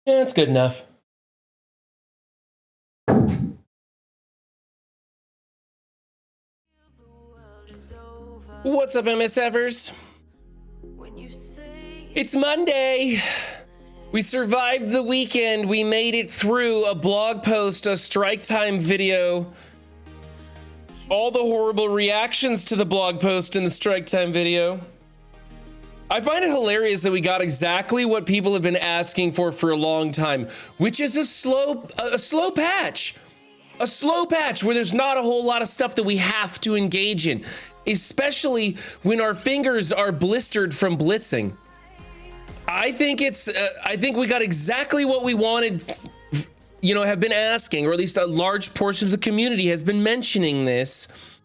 Yeah, that's good enough. What's up, MSFers? It's Monday. We survived the weekend. We made it through a blog post, a strike time video, all the horrible reactions to the blog post and the strike time video. I find it hilarious that we got exactly what people have been asking for a long time, which is a slow patch. A slow patch where there's not a whole lot of stuff that we have to engage in, especially when our fingers are blistered from blitzing. I think we got exactly what we wanted, have been asking, or at least a large portion of the community has been mentioning this.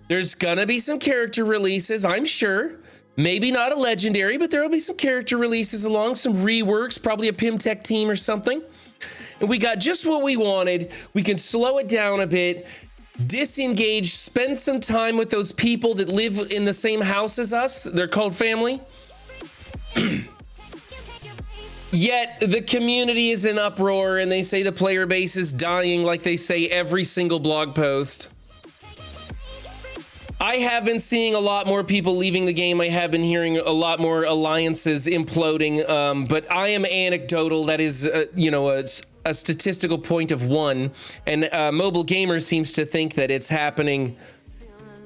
There's gonna be some character releases, I'm sure. Maybe not a legendary, but there'll be some character releases along, some reworks, probably a Pimtech team or something. And we got just what we wanted. We can slow it down a bit, disengage, spend some time with those people that live in the same house as us. They're called family. Yet the community is in uproar and they say the player base is dying, like they say every single blog post. I have been seeing a lot more people leaving the game. I have been hearing a lot more alliances imploding, but I am anecdotal. That is, a statistical point of 1. And Mobile Gamer seems to think that it's happening,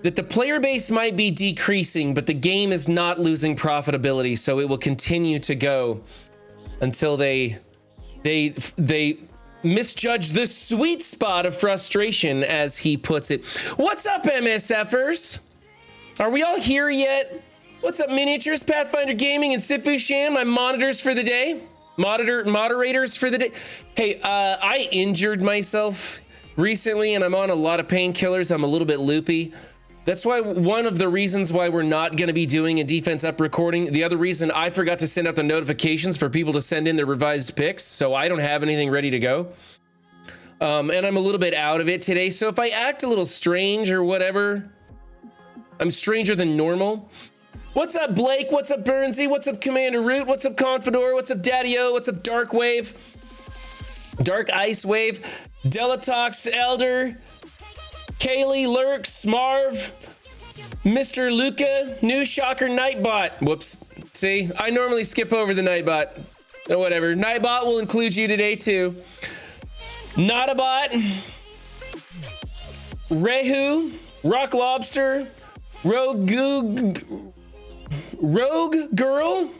that the player base might be decreasing, but the game is not losing profitability. So it will continue to go until they misjudge the sweet spot of frustration, as he puts it. What's up, MSFers? Are we all here yet? What's up, Miniatures, Pathfinder Gaming, and Sifu Shan, my monitors for the day? Moderators for the day. Hey, I injured myself recently, and I'm on a lot of painkillers. I'm a little bit loopy. That's why one of the reasons why we're not going to be doing a Defense Up recording. The other reason, I forgot to send out the notifications for people to send in their revised picks, so I don't have anything ready to go. And I'm a little bit out of it today, so if I act a little strange or whatever, I'm stranger than normal. What's up, Blake? What's up, Burnsy? What's up, Commander Root? What's up, Confidor? What's up, Daddy-O? What's up, Dark Wave? Dark Ice Wave? Delatox Elder? Kaylee, Lurks, Marv, Mr. Luca, New Shocker, Nightbot. Whoops. See, I normally skip over the Nightbot. Or whatever. Nightbot will include you today, too. Not a bot. Rehu, Rock Lobster, Rogue Girl.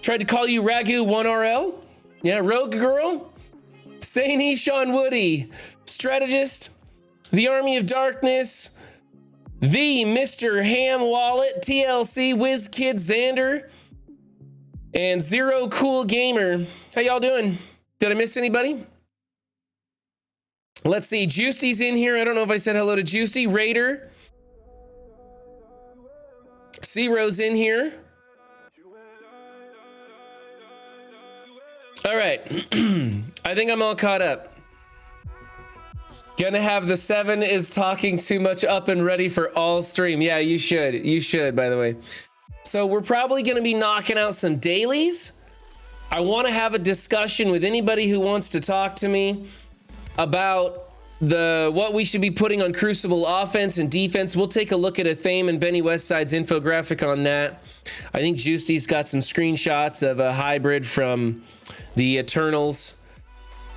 Tried to call you Ragu 1RL. Yeah, Rogue Girl. Saini Sean Woody, Strategist. The Army of Darkness, the Mr. Ham Wallet, TLC, WizKid Xander, and Zero Cool Gamer. How y'all doing? Did I miss anybody? Let's see. Juicy's in here. I don't know if I said hello to Juicy. Raider. Zero's in here. All right. I think I'm all caught up. Gonna have the 7 is talking too much up and ready for all stream. Yeah, you should. You should, by the way. So we're probably gonna be knocking out some dailies. I wanna have a discussion with anybody who wants to talk to me about what we should be putting on Crucible offense and defense. We'll take a look at a Thame and Benny Westside's infographic on that. I think Juicy's got some screenshots of a hybrid from the Eternals.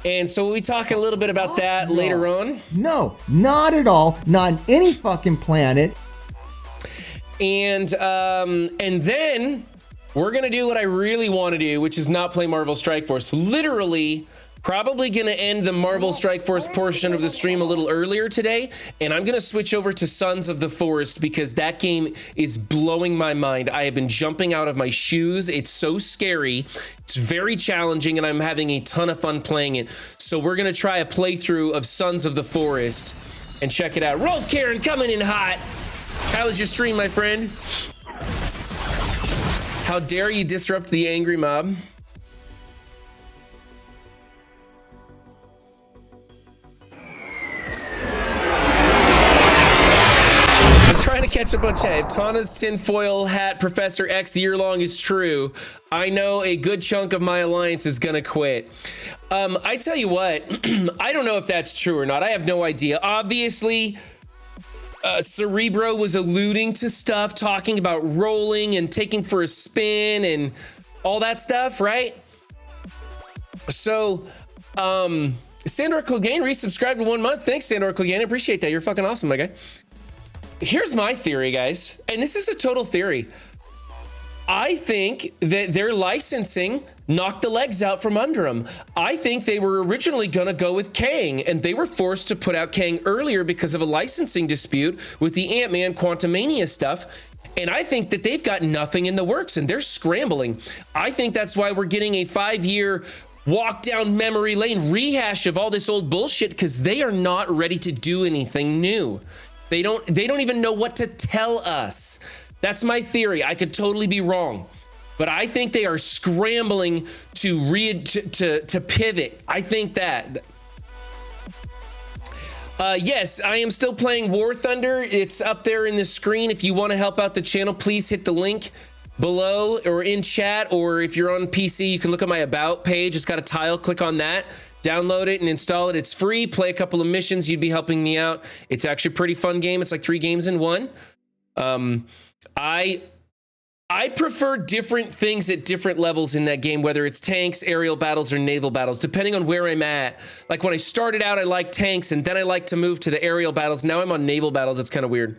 And so we'll be talking a little bit about that later on. No, not at all. Not on any fucking planet. And then we're going to do what I really want to do, which is not play Marvel Strike Force. Literally, probably going to end the Marvel Strike Force portion of the stream a little earlier today. And I'm going to switch over to Sons of the Forest because that game is blowing my mind. I have been jumping out of my shoes. It's so scary. It's very challenging, and I'm having a ton of fun playing it. So we're going to try a playthrough of Sons of the Forest and check it out. Rolf Karen coming in hot. How was your stream, my friend? How dare you disrupt the angry mob? catch up on chat. If Tana's tinfoil hat Professor X year-long is true, I know a good chunk of my alliance is gonna quit. I tell you what, I don't know if that's true or not. I have no idea. Obviously, Cerebro was alluding to stuff, talking about rolling and taking for a spin and all that stuff, right? So, Sandor Clegane resubscribed to 1 month. Thanks, Sandor Clegane. I appreciate that. You're fucking awesome, my guy. Here's my theory, guys, and this is a total theory. I think that their licensing knocked the legs out from under them. I think they were originally gonna go with Kang, and they were forced to put out Kang earlier because of a licensing dispute with the Ant-Man Quantumania stuff. And I think that they've got nothing in the works and they're scrambling. I think that's why we're getting a 5-year walk down memory lane rehash of all this old bullshit, because they are not ready to do anything new. They don't even know what to tell us. That's my theory. I could totally be wrong, but I think they are scrambling to pivot. I think that. Yes, I am still playing War Thunder. It's up there in the screen. If you want to help out the channel, please hit the link below or in chat, or if you're on PC, you can look at my About page. It's got a tile. Click on that. Download it and install it. It's free. Play a couple of missions. You'd be helping me out. It's actually a pretty fun game. It's like 3 games in 1. I prefer different things at different levels in that game, whether it's tanks, aerial battles, or naval battles, depending on where I'm at. Like when I started out, I liked tanks, and then I like to move to the aerial battles. Now I'm on naval battles. It's kind of weird.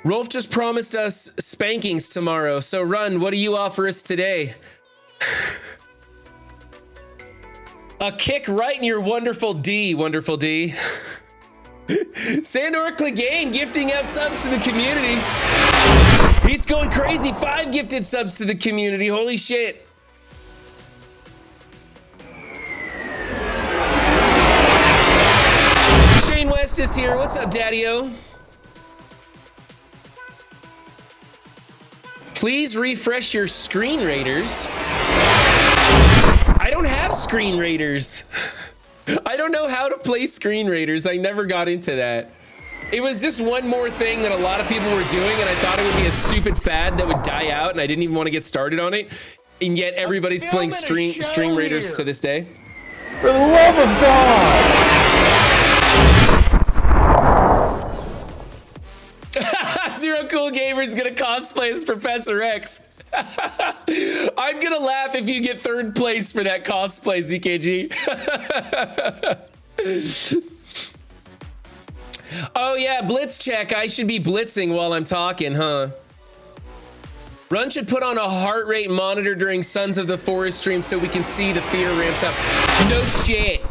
Rolf just promised us spankings tomorrow. So Run, what do you offer us today? A kick right in your wonderful D, wonderful D. Sandor Clegane gifting out subs to the community. He's going crazy. 5 gifted subs to the community. Holy shit. Shane West is here. What's up, Daddy-O? Please refresh your screen raiders. I don't have screen raiders. I don't know how to play screen raiders. I never got into that. It was just one more thing that a lot of people were doing, and I thought it would be a stupid fad that would die out, and I didn't even want to get started on it. And yet everybody's playing stream raiders to this day. For the love of God! Zero Cool Gamer is gonna cosplay as Professor X. I'm gonna laugh if you get 3rd place for that cosplay, ZKG. Oh yeah, Blitz check. I should be blitzing while I'm talking, huh? Run should put on a heart rate monitor during Sons of the Forest stream so we can see the fear ramps up. No shit.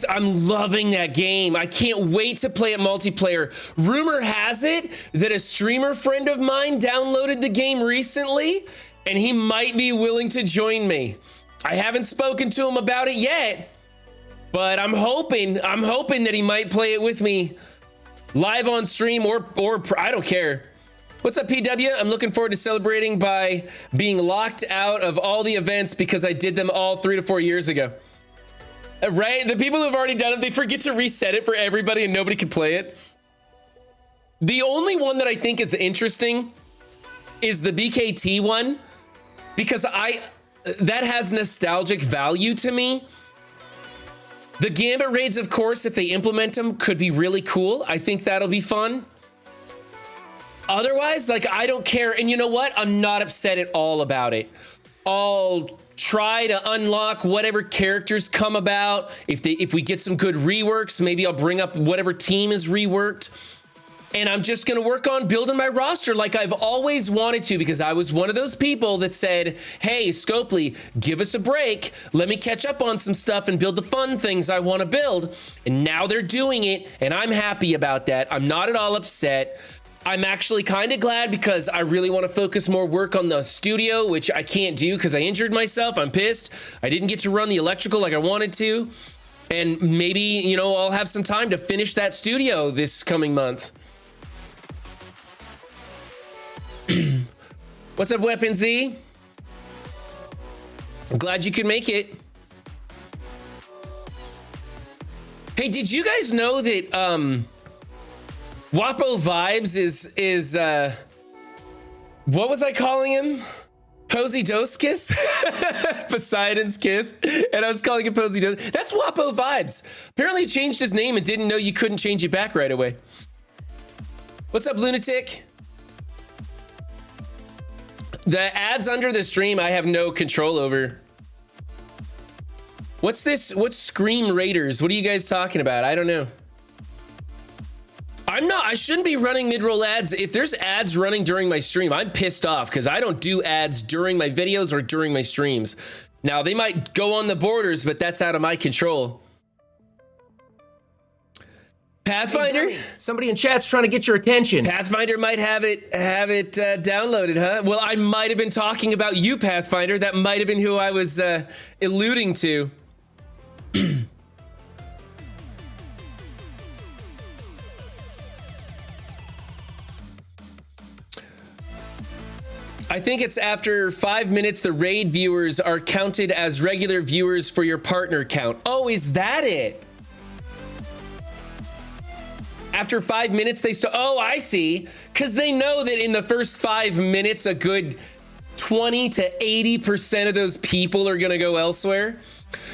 I'm loving that game. I can't wait to play it multiplayer. Rumor has it that a streamer friend of mine downloaded the game recently, and he might be willing to join me. I haven't spoken to him about it yet, but I'm hoping that he might play it with me live on stream or I don't care. What's up, PW? I'm looking forward to celebrating by being locked out of all the events because I did them all 3 to 4 years ago. Right? The people who've already done it, they forget to reset it for everybody and nobody can play it. The only one that I think is interesting is the BKT one, because that has nostalgic value to me. The Gambit raids, of course, if they implement them, could be really cool. I think that'll be fun. Otherwise, like, I don't care. And you know what? I'm not upset at all about it. I'll try to unlock whatever characters come about. If we get some good reworks, maybe I'll bring up whatever team is reworked. And I'm just gonna work on building my roster like I've always wanted to, because I was one of those people that said, hey, Scopely, give us a break. Let me catch up on some stuff and build the fun things I wanna build. And now they're doing it, and I'm happy about that. I'm not at all upset. I'm actually kind of glad because I really want to focus more work on the studio, which I can't do because I injured myself. I'm pissed. I didn't get to run the electrical like I wanted to. And maybe, you know, I'll have some time to finish that studio this coming month. What's up, Weapon Z? I'm glad you could make it. Hey, did you guys know that Wapo Vibes is what was I calling him? Posey Dose Kiss? Poseidon's Kiss. And I was calling it Posey Dose. That's Wapo Vibes. Apparently he changed his name and didn't know you couldn't change it back right away. What's up, Lunatic? The ads under the stream I have no control over. What's this? What's Scream Raiders? What are you guys talking about? I don't know. I shouldn't be running mid-roll ads. If there's ads running during my stream, I'm pissed off because I don't do ads during my videos or during my streams. Now, they might go on the borders, but that's out of my control. Pathfinder? Somebody in chat's trying to get your attention. Pathfinder might have it downloaded, huh? Well, I might have been talking about you, Pathfinder. That might have been who I was alluding to. I think it's after 5 minutes, the raid viewers are counted as regular viewers for your partner count. Oh, is that it? After 5 minutes, they start. Oh, I see. Because they know that in the first 5 minutes, a good 20 to 80% of those people are going to go elsewhere.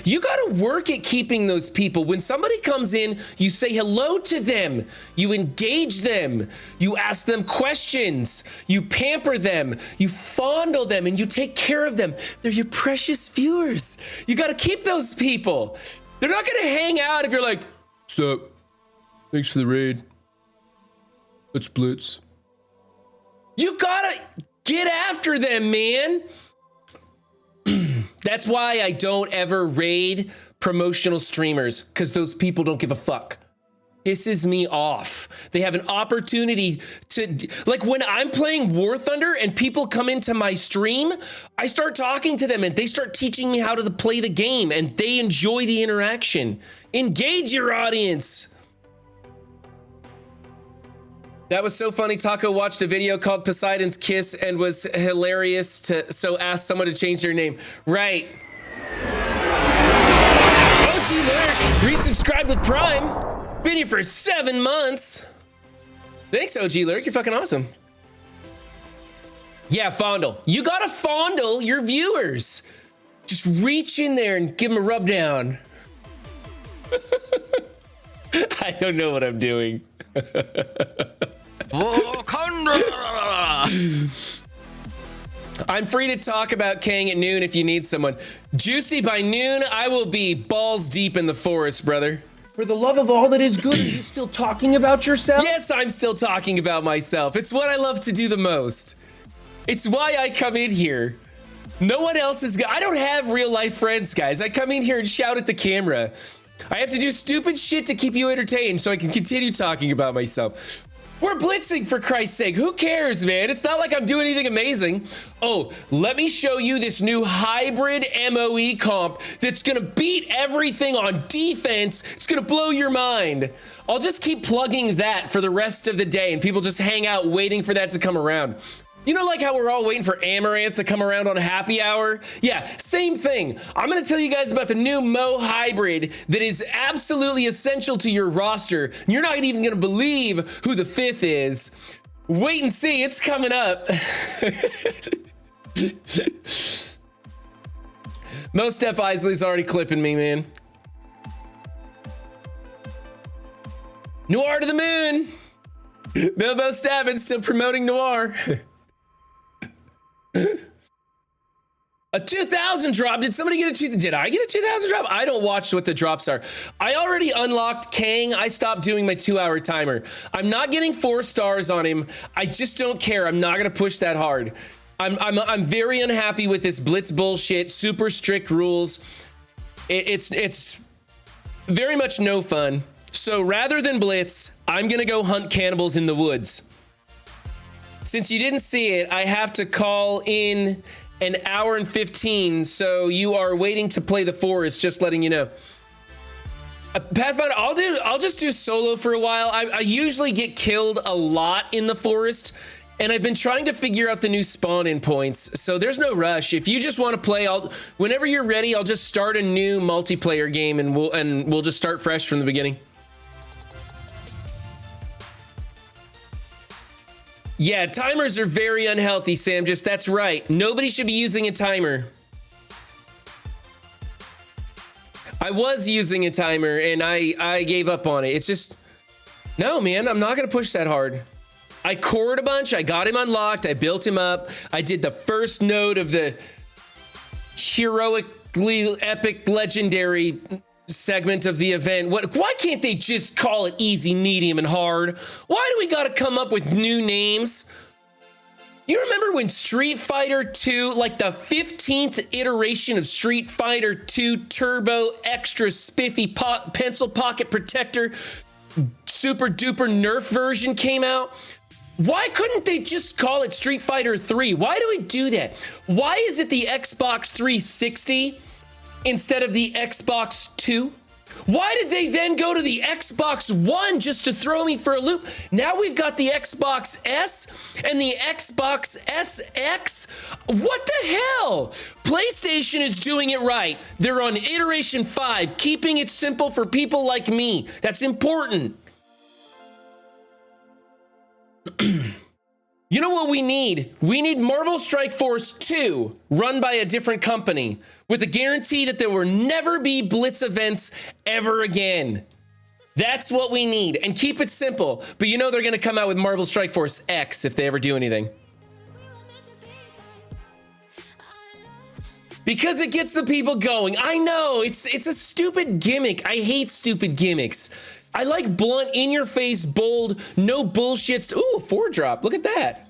You got to work at keeping those people. When somebody comes in, you say hello to them. You engage them. You ask them questions. You pamper them. You fondle them and you take care of them. They're your precious viewers. You got to keep those people. They're not going to hang out if you're like, "What's up? Thanks for the raid. Let's Blitz." You gotta get after them, man. That's why I don't ever raid promotional streamers, because those people don't give a fuck. Pisses me off. They have an opportunity to, like when I'm playing War Thunder and people come into my stream, I start talking to them and they start teaching me how to play the game and they enjoy the interaction. Engage your audience. That was so funny. Taco watched a video called Poseidon's Kiss and was hilarious so asked someone to change their name. Right. OG Lurk, resubscribed with Prime. Been here for 7 months. Thanks, OG Lurk. You're fucking awesome. Yeah, fondle. You gotta fondle your viewers. Just reach in there and give them a rub down. I don't know what I'm doing. I'm free to talk about Kang at noon if you need someone. Juicy, by noon, I will be balls deep in the forest, brother. For the love of all that is good, are you still talking about yourself? Yes, I'm still talking about myself. It's what I love to do the most. It's why I come in here. No one else is. I don't have real life friends, guys. I come in here and shout at the camera. I have to do stupid shit to keep you entertained so I can continue talking about myself. We're blitzing, for Christ's sake. Who cares, man? It's not like I'm doing anything amazing. Oh, let me show you this new hybrid MOE comp that's gonna beat everything on defense. It's gonna blow your mind. I'll just keep plugging that for the rest of the day and people just hang out waiting for that to come around. You know, like how we're all waiting for Amaranth to come around on a happy hour? Yeah, same thing. I'm gonna tell you guys about the new Mo hybrid that is absolutely essential to your roster. You're not even gonna believe who the 5th is. Wait and see, it's coming up. Mo Steph Isley's already clipping me, man. Noir to the moon. Bilbo Stabbins still promoting Noir. A 2,000 drop. Did somebody get a 2,000? Did I get a 2,000 drop? I don't watch what the drops are. I already unlocked Kang. I stopped doing my 2-hour timer. I'm not getting 4 stars on him. I just don't care. I'm not gonna push that hard. I'm very unhappy with this Blitz bullshit. Super strict rules. It's very much no fun. So rather than Blitz, I'm gonna go hunt cannibals in the woods. Since you didn't see it, I have to call in an hour and 15, so you are waiting to play the forest, just letting you know. Pathfinder, I'll just do solo for a while. I usually get killed a lot in the forest, and I've been trying to figure out the new spawn-in points, so there's no rush. If you just want to play, whenever you're ready, I'll just start a new multiplayer game, and we'll just start fresh from the beginning. Yeah, timers are very unhealthy, Sam. Just that's right. Nobody should be using a timer. I was using a timer and I gave up on it. It's just, no, man, I'm not going to push that hard. I cored a bunch. I got him unlocked. I built him up. I did the first node of the heroically epic legendary segment of the event. Why can't they just call it easy, medium, and hard? Why do we got to come up with new names? You remember when Street Fighter 2, like the 15th iteration of Street Fighter 2 Turbo Extra Spiffy Pencil Pocket Protector Super Duper Nerf version came out? Why couldn't they just call it Street Fighter 3? Why do we do that? Why is it the Xbox 360 instead of the Xbox 2? Why did they then go to the Xbox One just to throw me for a loop? Now we've got the Xbox S and the Xbox SX. What the hell? PlayStation is doing it right. They're on iteration 5, keeping it simple for people like me. That's important. You know what we need? We need Marvel Strike Force 2, run by a different company, with a guarantee that there will never be Blitz events ever again. That's what we need, and keep it simple. But you know they're gonna come out with Marvel Strike Force X if they ever do anything. Because it gets the people going. I know, it's a stupid gimmick. I hate stupid gimmicks. I like blunt, in-your-face, bold, no bullshits. Ooh, 4-drop, look at that.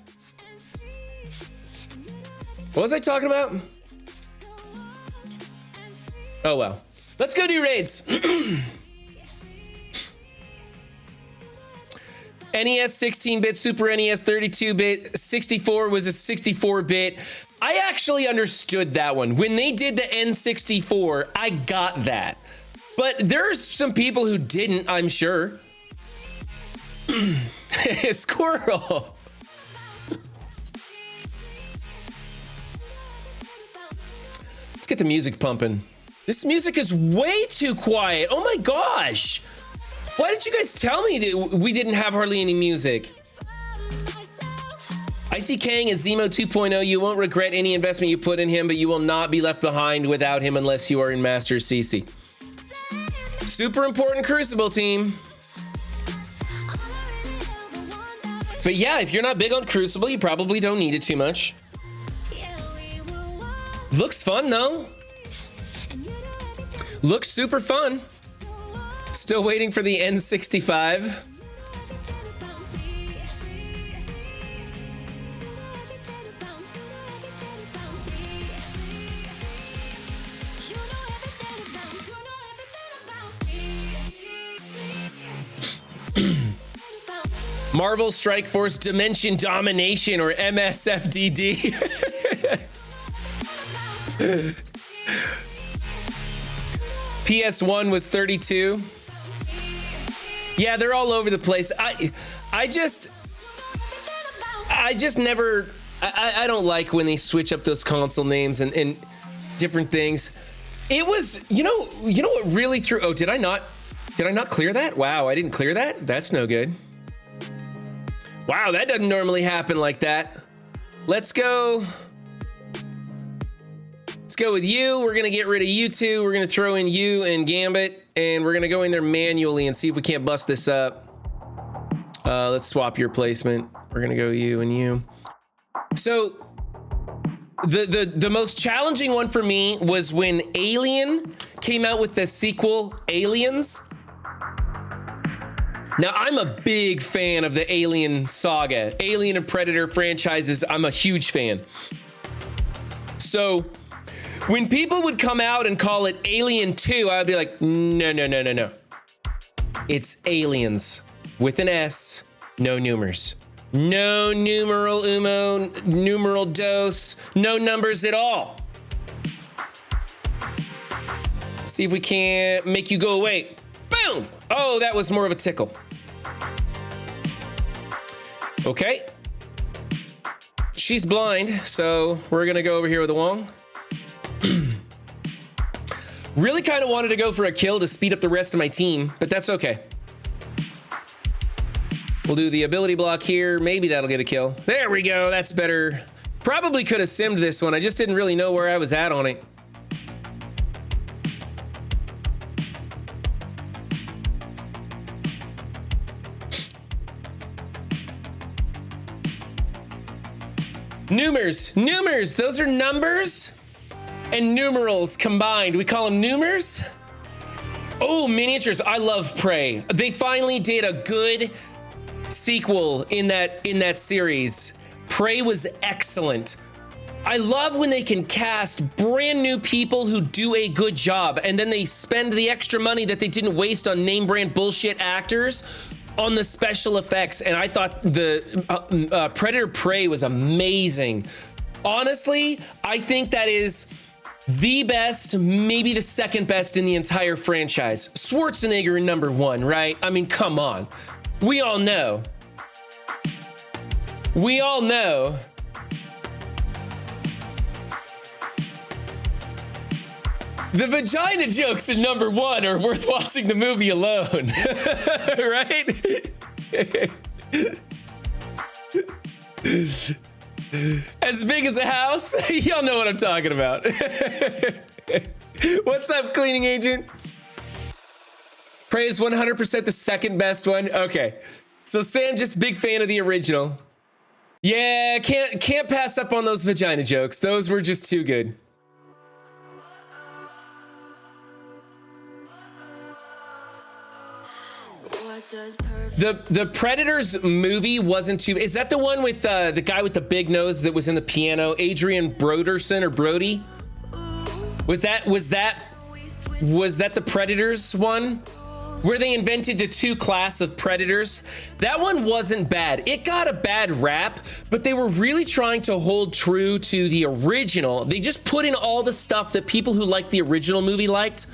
What was I talking about? Oh, well. Let's go do raids. NES 16-bit, Super NES 32-bit, 64 was a 64-bit. I actually understood that one. When they did the N64, I got that. But there's some people who didn't, I'm sure. Squirrel. Let's get the music pumping. This music is way too quiet. Oh my gosh. Why did you guys tell me that we didn't have hardly any music? Icy Kang is Zemo 2.0. You won't regret any investment you put in him, but you will not be left behind without him unless you are in Master CC. Super important Crucible team. But yeah, if you're not big on Crucible, you probably don't need it too much. Looks fun though. Looks super fun. Still waiting for the N65. Marvel Strike Force Dimension Domination, or MSFDD. PS1 was 32. Yeah, they're all over the place. I just never, I don't like when they switch up those console names and different things. It was, you know what really threw, oh, did I not clear that? Wow, I didn't clear that? That's no good. Wow, that doesn't normally happen like that. Let's go with you. We're gonna get rid of you two. We're gonna throw in you and Gambit, and we're gonna go in there manually and see if we can't bust this up. Let's swap your placement. We're gonna go you and you. So the most challenging one for me was when Alien came out with the sequel, Aliens. Now, I'm a big fan of the Alien saga. Alien and Predator franchises, I'm a huge fan. So when people would come out and call it Alien 2, I'd be like, no. It's Aliens with an S, no numers. No numeral uno, numeral dos, no numbers at all. See if we can't make you go away. Boom! Oh, that was more of a tickle. Okay. She's blind, so we're gonna go over here with the Wong. Really kind of wanted to go for a kill to speed up the rest of my team, but that's okay. We'll do the ability block here. Maybe that'll get a kill. There we go. That's better. Probably could have simmed this one. I just didn't really know where I was at on it. Numers, those are numbers and numerals combined. We call them numers. Oh, miniatures, I love Prey. They finally did a good sequel in that series. Prey was excellent. I love when they can cast brand new people who do a good job and then they spend the extra money that they didn't waste on name brand bullshit actors on the special effects, and I thought the Predator Prey was amazing. Honestly, I think that is the best, maybe the second best in the entire franchise. Schwarzenegger in number one, right? I mean, come on. We all know. We all know. The vagina jokes in number one are worth watching the movie alone, right? As big as a house? Y'all know what I'm talking about. What's up, cleaning agent? Prey is 100% the second best one. Okay, so Sam, just big fan of the original. Yeah, can't pass up on those vagina jokes. Those were just too good. The Predators movie wasn't too. Is that the one with the guy with the big nose that was in the piano, Adrian Broderson or Brody? Was that the Predators one, where they invented the two class of predators? That one wasn't bad. It got a bad rap, but they were really trying to hold true to the original. They just put in all the stuff that people who liked the original movie liked,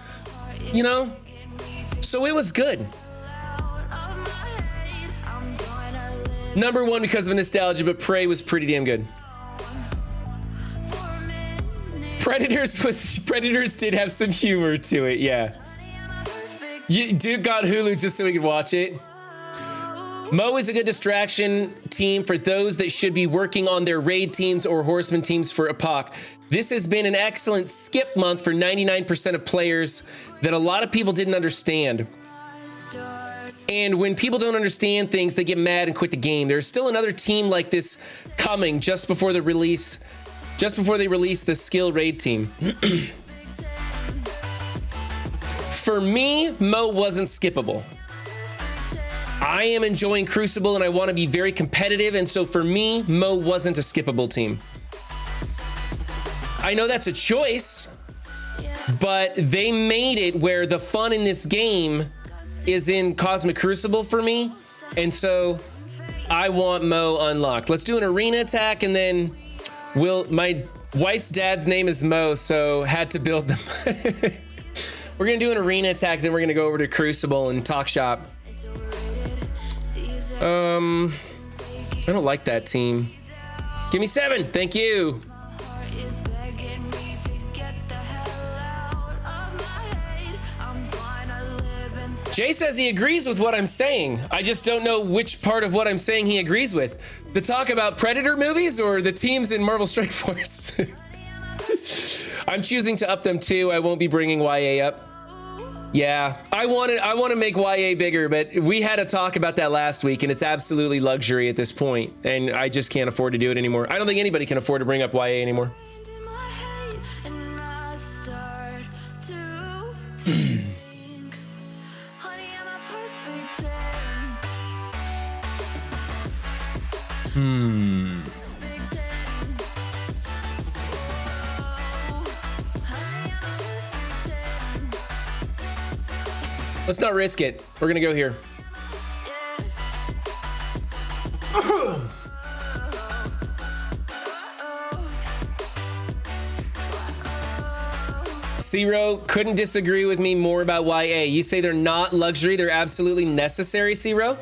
you know? So it was good. Number one because of nostalgia, but Prey was pretty damn good. Predators did have some humor to it, yeah. Dude got Hulu just so we could watch it. Mo is a good distraction team for those that should be working on their raid teams or horseman teams for Epoch. This has been an excellent skip month for 99% of players that a lot of people didn't understand. And when people don't understand things, they get mad and quit the game. There's still another team like this coming just before they release the skill raid team. For me, Mo wasn't skippable. I am enjoying Crucible and I want to be very competitive, and so for me, Mo wasn't a skippable team. I know that's a choice, but they made it where the fun in this game is in Cosmic Crucible for me, and so I want Mo unlocked. Let's do an arena attack, and then my wife's dad's name is Mo, so had to build them. We're gonna do an arena attack, then we're gonna go over to Crucible and talk shop. I don't like that team. Give me 7, thank you. Jay says he agrees with what I'm saying. I just don't know which part of what I'm saying he agrees with. The talk about Predator movies or the teams in Marvel Strike Force? I'm choosing to up them too. I won't be bringing YA up. Yeah, I want to make YA bigger, but we had a talk about that last week, and it's absolutely luxury at this point, and I just can't afford to do it anymore. I don't think anybody can afford to bring up YA anymore. Let's not risk it. We're gonna go here. Zero couldn't disagree with me more about YA. You say they're not luxury, they're absolutely necessary, Zero?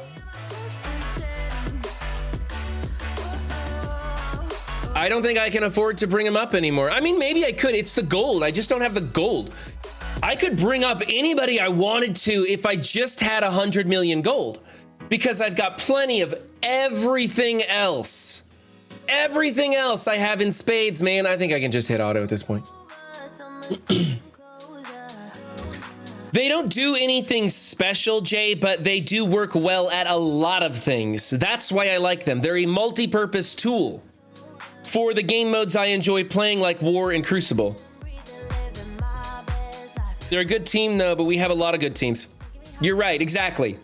I don't think I can afford to bring them up anymore. I mean, maybe I could. It's the gold. I just don't have the gold. I could bring up anybody I wanted to if I just had 100 million gold. because I've got plenty of everything else. Everything else I have in spades, man. I think I can just hit auto at this point. They don't do anything special, Jay, but they do work well at a lot of things. That's why I like them. They're a multi-purpose tool for the game modes I enjoy playing, like War and Crucible. They're a good team, though, but we have a lot of good teams. You're right, exactly.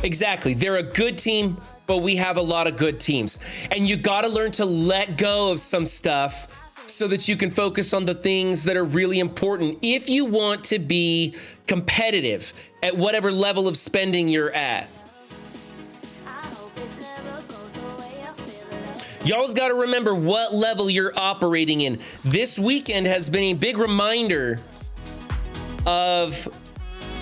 Exactly. They're a good team, but we have a lot of good teams. And you got to learn to let go of some stuff so that you can focus on the things that are really important if you want to be competitive at whatever level of spending you're at. You always got to remember what level you're operating in. This weekend has been a big reminder of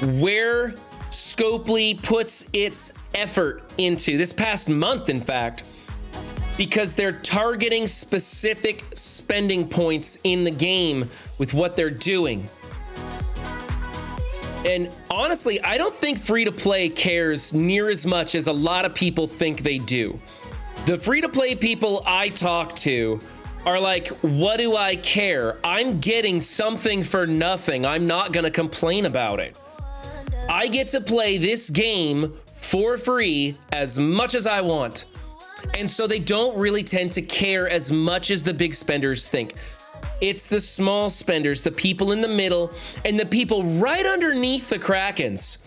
where Scopely puts its effort into. This past month, in fact, because they're targeting specific spending points in the game with what they're doing. And honestly, I don't think free-to-play cares near as much as a lot of people think they do. The free-to-play people I talk to are like, what do I care? I'm getting something for nothing. I'm not gonna complain about it. I get to play this game for free as much as I want. And so they don't really tend to care as much as the big spenders think. It's the small spenders, the people in the middle, and the people right underneath the Krakens.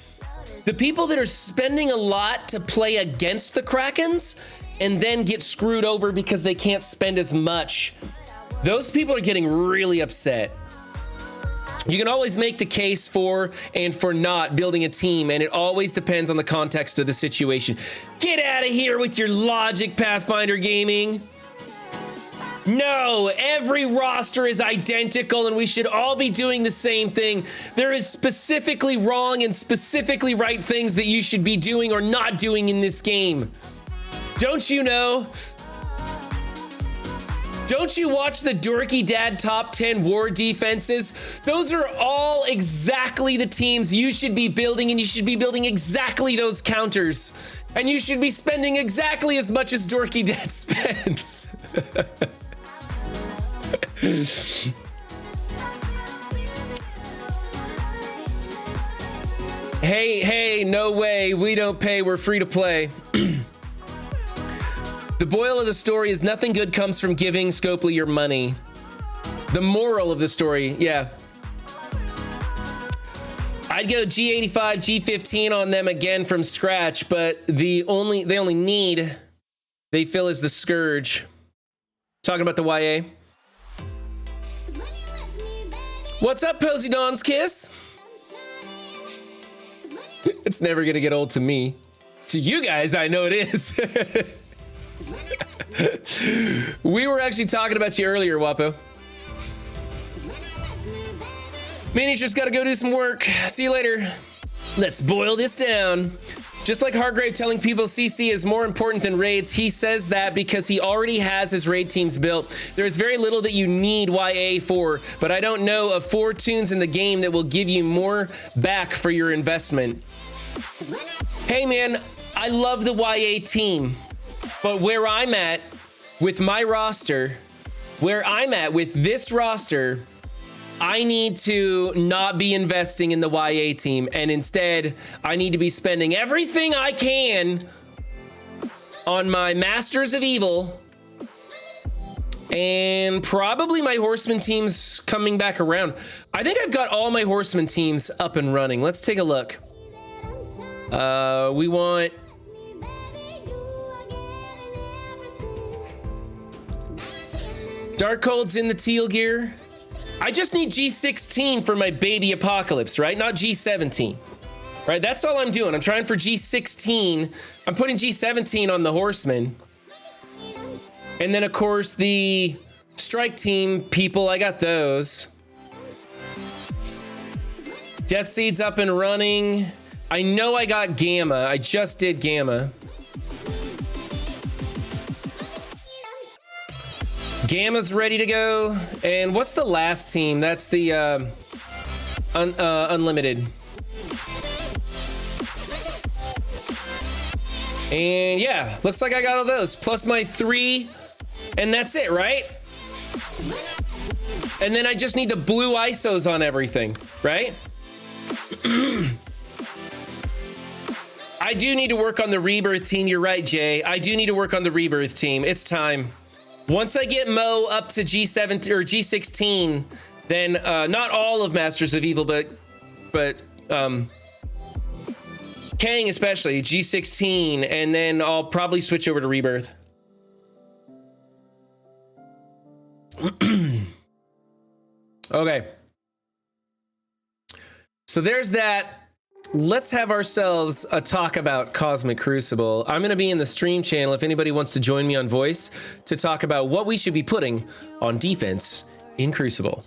The people that are spending a lot to play against the Krakens and then get screwed over because they can't spend as much. Those people are getting really upset. You can always make the case for and for not building a team, and it always depends on the context of the situation. Get out of here with your logic, Pathfinder Gaming. No, every roster is identical and we should all be doing the same thing. There is specifically wrong and specifically right things that you should be doing or not doing in this game. Don't you know? Don't you watch the Dorky Dad top 10 war defenses? Those are all exactly the teams you should be building, and you should be building exactly those counters. And you should be spending exactly as much as Dorky Dad spends. Hey, no way. We don't pay. We're free to play. The boil of the story is nothing good comes from giving Scopely your money. The moral of the story, yeah. I'd go G85, G15 on them again from scratch, but the only need they feel is the Scourge. Talking about the YA. What's up, Poseidon's Kiss? It's never gonna get old to me. To you guys, I know it is. We were actually talking about you earlier, Wapo. Minnie's just gotta go do some work. See you later. Let's boil this down. Just like Hargrave telling people CC is more important than raids, he says that because he already has his raid teams built. There's very little that you need YA for, but I don't know of 4 tunes in the game that will give you more back for your investment. Hey man, I love the YA team, but where I'm at with my roster, where I'm at with this roster, I need to not be investing in the YA team, and instead I need to be spending everything I can on my Masters of Evil and probably my Horseman teams coming back around. I think I've got all my Horseman teams up and running. Let's take a look. We want Darkhold's in the teal gear. I just need G16 for my baby Apocalypse, right? Not G17, right? That's all I'm doing. I'm trying for G16. I'm putting G17 on the Horseman. And then, of course, the Strike Team people, I got those. Death Seed's up and running. I know I got Gamma. I just did Gamma. Gamma's ready to go. And what's the last team? That's the Unlimited. And yeah, looks like I got all those. Plus my 3, and that's it, right? And then I just need the blue ISOs on everything, right? I do need to work on the Rebirth team. You're right, Jay. I do need to work on the Rebirth team. It's time. Once I get Mo up to G7 or G16, then not all of Masters of Evil, but Kang especially, G16, and then I'll probably switch over to Rebirth. Okay. So there's that. Let's have ourselves a talk about Cosmic Crucible. I'm going to be in the stream channel if anybody wants to join me on voice to talk about what we should be putting on defense in Crucible.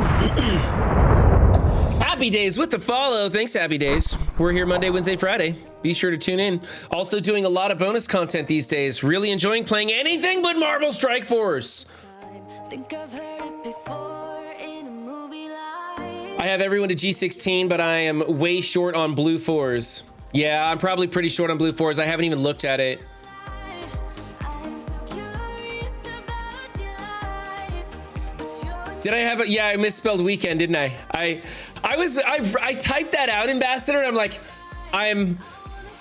Happy Days with the follow. Thanks, Happy Days. We're here Monday, Wednesday, Friday. Be sure to tune in. Also doing a lot of bonus content these days. Really enjoying playing anything but Marvel Strike Force. I have everyone to G16, but I am way short on blue 4s. Yeah, I'm probably pretty short on blue 4s. I haven't even looked at it. Did I have a, yeah, I misspelled weekend, didn't I? I typed that out, Ambassador, and I'm like, I'm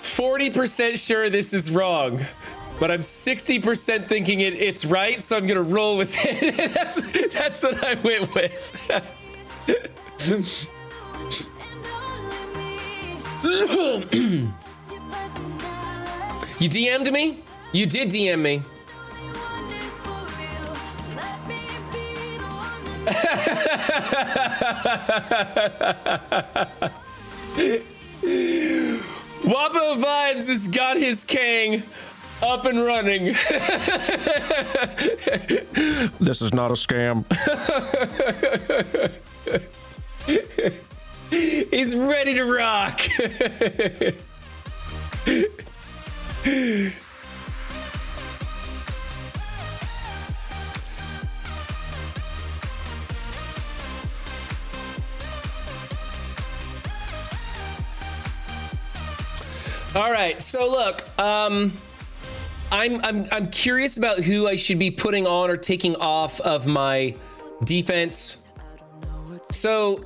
40% sure this is wrong, but I'm 60% thinking it's right, so I'm gonna roll with it. That's what I went with. You DM'd me? You did DM me. Wapo Vibes has got his Kang up and running. This is not a scam. He's ready to rock. All right, so look, I'm curious about who I should be putting on or taking off of my defense. So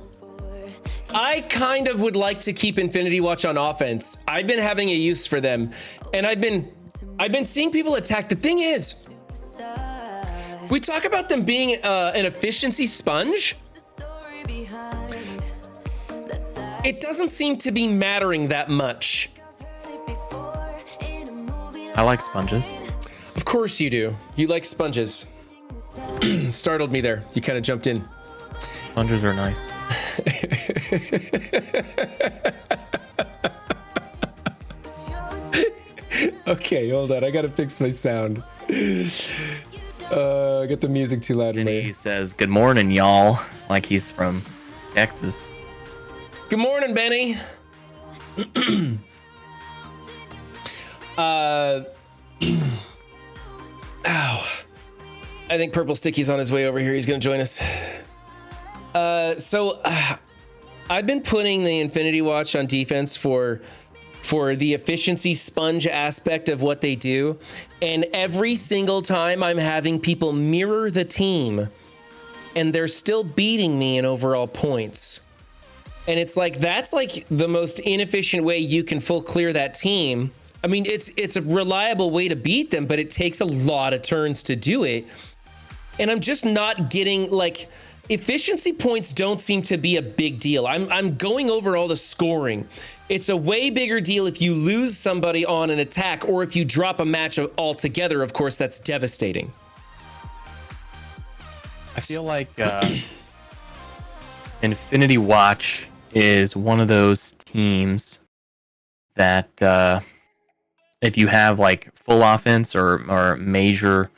I kind of would like to keep Infinity Watch on offense. I've been having a use for them, and I've been seeing people attack. The thing is, we talk about them being an efficiency sponge. It doesn't seem to be mattering that much. I like sponges. Of course you do. You like sponges. Startled me there. You kind of jumped in. Sponges are nice. Okay, hold on. I gotta fix my sound. Get the music too loud in And there. he says, "Good morning, y'all," like he's from Texas. Good morning, Benny. Ow. I think Purple Sticky's on his way over here. He's gonna join us. I've been putting the Infinity Watch on defense for the efficiency sponge aspect of what they do. And every single time I'm having people mirror the team and they're still beating me in overall points. And it's like, that's like the most inefficient way you can full clear that team. I mean, it's a reliable way to beat them, but it takes a lot of turns to do it. And I'm just not getting, like, efficiency points don't seem to be a big deal. I'm going over all the scoring. It's a way bigger deal if you lose somebody on an attack or if you drop a match altogether. Of course, that's devastating. I feel like Infinity Watch is one of those teams that if you have like full offense or major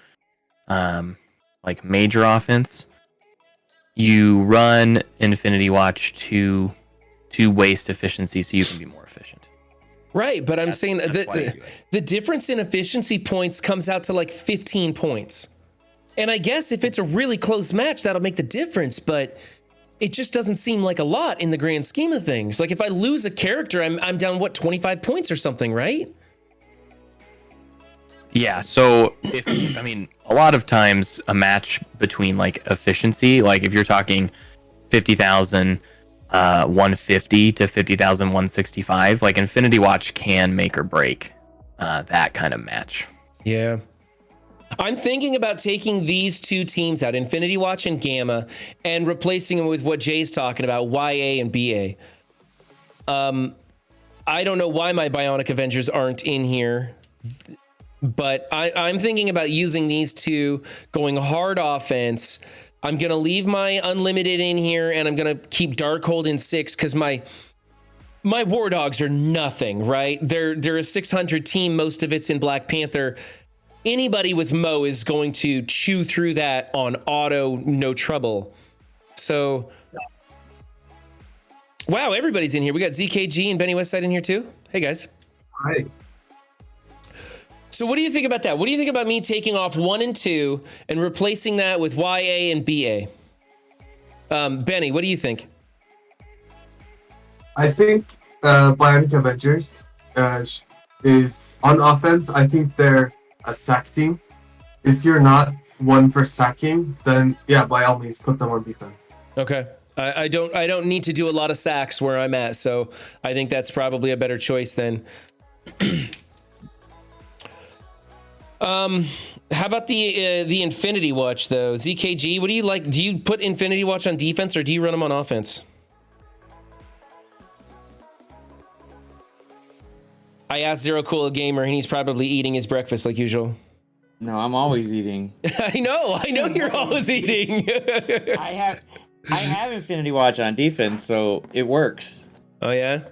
major offense, you run Infinity Watch to waste efficiency so you can be more efficient. Right, but I'm saying the difference in efficiency points comes out to like 15 points. And I guess if it's a really close match, that'll make the difference, but it just doesn't seem like a lot in the grand scheme of things. Like if I lose a character, I'm down, what, 25 points or something, right? Yeah, so if I mean a lot of times a match between like efficiency, like if you're talking 50,000 150 to 50,000 165, like Infinity Watch can make or break that kind of match. Yeah. I'm thinking about taking these two teams out, Infinity Watch and Gamma, and replacing them with what Jay's talking about, YA and BA. I don't know why my Bionic Avengers aren't in here, but I'm thinking about using these two, going hard offense. I'm going to leave my Unlimited in here, and I'm going to keep Darkhold in 6 because my War Dogs are nothing, right? They're a 600 team. Most of it's in Black Panther. Anybody with Mo is going to chew through that on auto, no trouble. So, wow, everybody's in here. We got ZKG and Benny Westside in here too. Hey, guys. Hi. So what do you think about that? What do you think about me taking off 1 and 2 and replacing that with YA and BA? Benny, what do you think? I think Bionic Avengers is on offense. I think they're a sack team. If you're not one for sacking, then yeah, by all means, put them on defense. Okay. I don't need to do a lot of sacks where I'm at, so I think that's probably a better choice then. How about the Infinity Watch though? ZKG, what do you like? Do you put Infinity Watch on defense or do you run them on offense? I asked Zero Cool a gamer and he's probably eating his breakfast like usual. No, I'm always eating. I know you're always eating. I have Infinity Watch on defense, so it works. Oh yeah?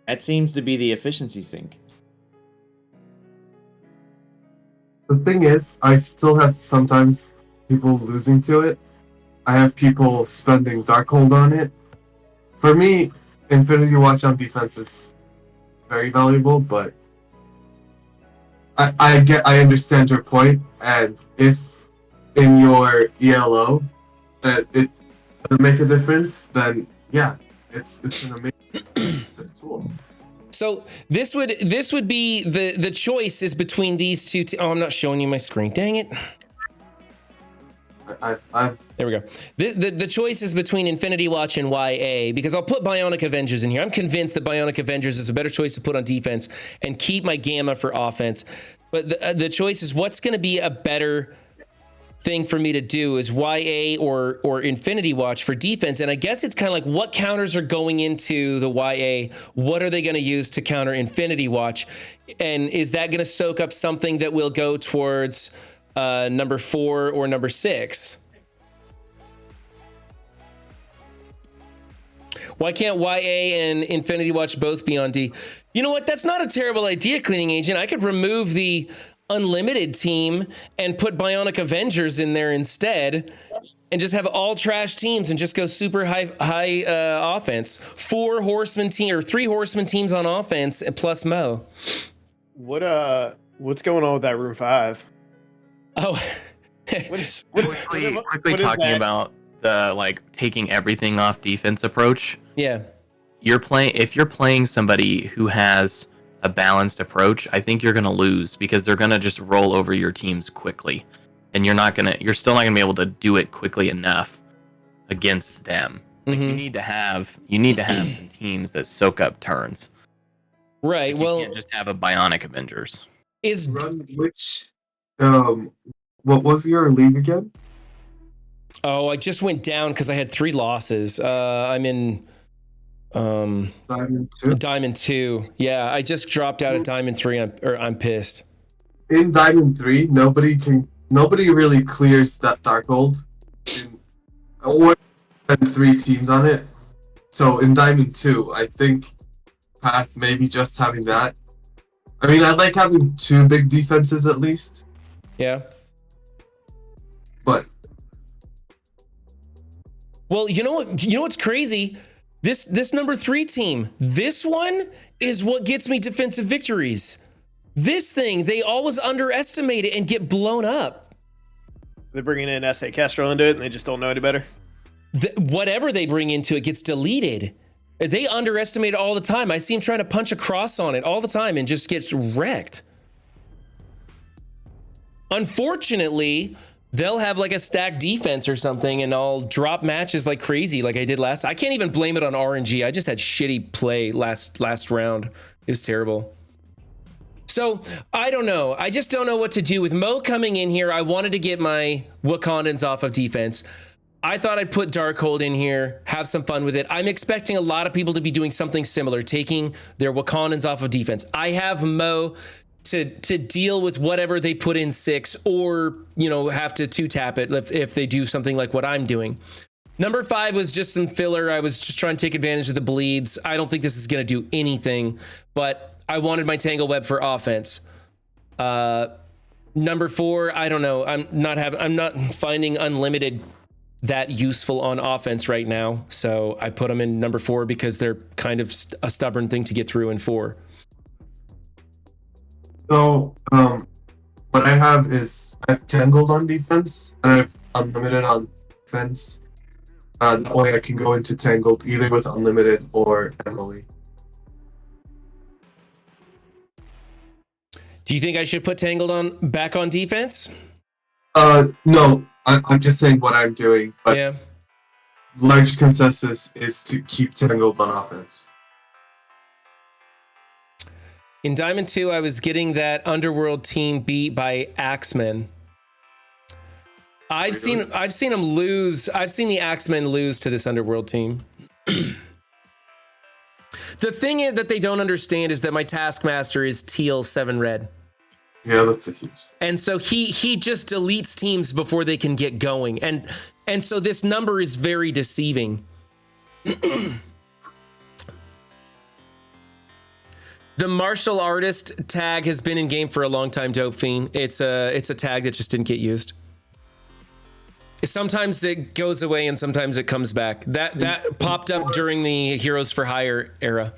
That seems to be the efficiency sink. The thing is, I still have sometimes people losing to it. I have people spending Darkhold on it. For me, Infinity Watch on defense is very valuable, but I understand your point, and if in your ELO it doesn't make a difference, then yeah, it's an amazing tool. So this would be the choice is between these two. Oh, I'm not showing you my screen. Dang it. There we go. The choice is between Infinity Watch and YA because I'll put Bionic Avengers in here. I'm convinced that Bionic Avengers is a better choice to put on defense and keep my Gamma for offense. But the choice is what's going to be a better thing for me to do is YA or Infinity Watch for defense. And I guess it's kind of like what counters are going into the YA? What are they going to use to counter Infinity Watch? And is that going to soak up something that will go towards number 4 or number 6? Why can't YA and Infinity Watch both be on D? You know what? That's not a terrible idea, Cleaning Agent. I could remove the Unlimited team and put Bionic Avengers in there instead and just have all trash teams and just go super high offense. 4 horseman team or 3 horseman teams on offense plus Mo. What's going on with that room 5? Oh, quickly talking about the like taking everything off defense approach. Yeah. If you're playing somebody who has a balanced approach, I think you're gonna lose because they're gonna just roll over your teams quickly, and you're still not gonna be able to do it quickly enough against them. Like you need to have some teams that soak up turns. Right. Like you can't just have a Bionic Avengers. What was your league again? Oh, I just went down because I had 3 losses. I'm in Diamond 2. Yeah, I just dropped out of Diamond 3. I'm pissed. In Diamond 3, nobody really clears that Darkhold. Or 3 teams on it. So in Diamond 2, I think Path maybe just having that. I mean, I like having 2 big defenses at least. Yeah. But well, you know what's crazy? This number 3 team, this one is what gets me defensive victories. This thing, they always underestimate it and get blown up. They're bringing in S.A. Castro into it, and they just don't know any better. Whatever they bring into it gets deleted. They underestimate it all the time. I see him trying to punch a cross on it all the time and just gets wrecked. Unfortunately, they'll have like a stacked defense or something, and I'll drop matches like crazy, like I did last. I can't even blame it on RNG. I just had shitty play last round. It was terrible. So I don't know. I just don't know what to do with Mo coming in here. I wanted to get my Wakandans off of defense. I thought I'd put Darkhold in here, have some fun with it. I'm expecting a lot of people to be doing something similar, taking their Wakandans off of defense. I have Mo to deal with whatever they put in 6, or, you know, have to 2-tap it if they do something like what I'm doing. Number 5 was just some filler. I was just trying to take advantage of the bleeds. I don't think this is going to do anything, but I wanted my Tangle Web for offense. Number 4, I don't know. I'm not finding Unlimited that useful on offense right now, so I put them in number 4 because they're kind of a stubborn thing to get through in 4. So, what I have is I have Tangled on defense and I have Unlimited on defense. That way I can go into Tangled either with Unlimited or Emily. Do you think I should put Tangled back on defense? No, I'm just saying what I'm doing. But Yeah. large consensus is to keep Tangled on offense. In Diamond 2, I was getting that Underworld team beat by Axemen. I've seen them lose. I've seen the Axemen lose to this Underworld team. The thing that they don't understand is that my Taskmaster is teal 7 red. Yeah, that's a huge. And so he just deletes teams before they can get going. And so this number is very deceiving. The martial artist tag has been in game for a long time, Dope Fiend. It's a tag that just didn't get used. Sometimes it goes away and sometimes it comes back. That popped up during the Heroes for Hire era.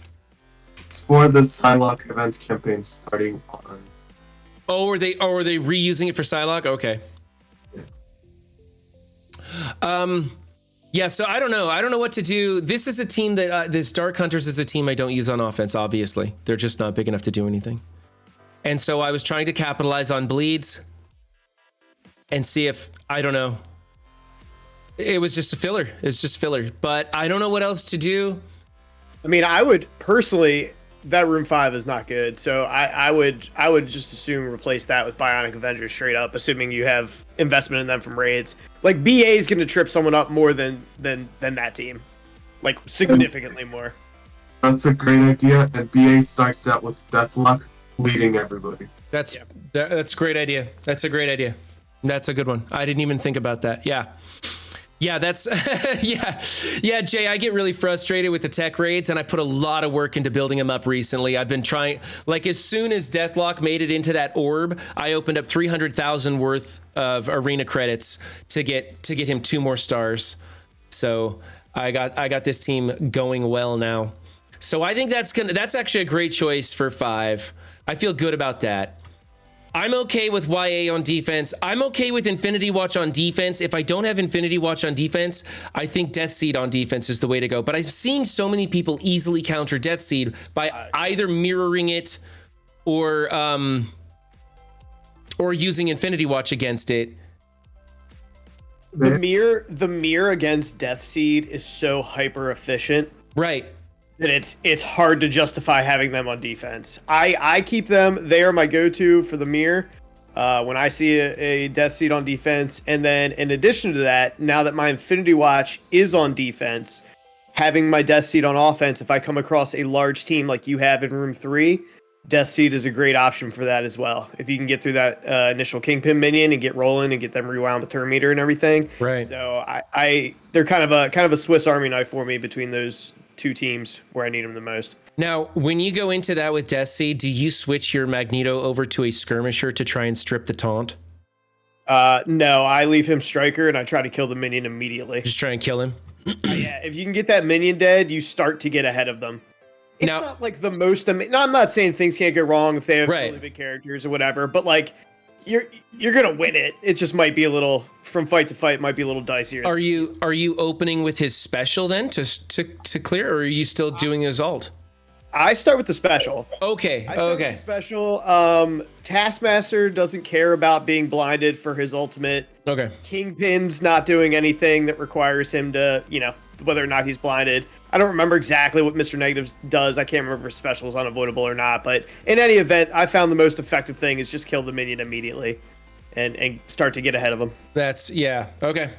It's for the Psylocke event campaign starting on. Oh, are they reusing it for Psylocke? Okay. Yeah, so I don't know. I don't know what to do. This is a team that this Dark Hunters is a team I don't use on offense, obviously. They're just not big enough to do anything. And so I was trying to capitalize on bleeds and see if, I don't know. It was just a filler. It's just filler. But I don't know what else to do. I mean, I would personally, that Room 5 is not good. So I would just assume replace that with Bionic Avengers straight up, assuming you have investment in them from raids. Like, BA is going to trip someone up more than that team. Like, significantly more. That's a great idea, and BA starts out with Deathlock leading everybody. That's a great idea. That's a great idea. That's a good one. I didn't even think about that. Yeah. Yeah, that's yeah, Jay, I get really frustrated with the tech raids, and I put a lot of work into building them up recently. I've been trying, like, as soon as Deathlock made it into that orb, I opened up 300,000 worth of arena credits to get him 2 more stars. So I got this team going well now. So I think that's actually a great choice for 5. I feel good about that. I'm okay with YA on defense. I'm okay with Infinity Watch on defense. If I don't have Infinity Watch on defense, I think Death Seed on defense is the way to go. But I'm seeing so many people easily counter Death Seed by either mirroring it or using Infinity Watch against it. The mirror against Death Seed is so hyper efficient. Right. That it's hard to justify having them on defense. I keep them. They are my go-to for the mirror when I see a Death Seed on defense. And then in addition to that, now that my Infinity Watch is on defense, having my Death Seed on offense, if I come across a large team like you have in Room 3, Death Seed is a great option for that as well. If you can get through that initial Kingpin minion and get rolling and get them rewound with turn meter and everything. Right. So they're kind of a Swiss Army knife for me between those 2 teams where I need them the most. Now, when you go into that with Death Seed, do you switch your Magneto over to a skirmisher to try and strip the taunt? No, I leave him striker and I try to kill the minion immediately. Just try and kill him? Yeah, if you can get that minion dead, you start to get ahead of them. It's not like the most no, I'm not saying things can't go wrong if they have really big characters or whatever, but like you're gonna win it. It just might be a little, from fight to fight, might be a little dicier. Are you opening with his special then to clear, or are you still doing his ult? I start with the special. Okay. I start with Okay. the special. Taskmaster doesn't care about being blinded for his ultimate. Okay. Kingpin's not doing anything that requires him to, whether or not he's blinded. I don't remember exactly what Mr. Negatives does. I can't remember if special is unavoidable or not. But in any event, I found the most effective thing is just kill the minion immediately and start to get ahead of him. Okay.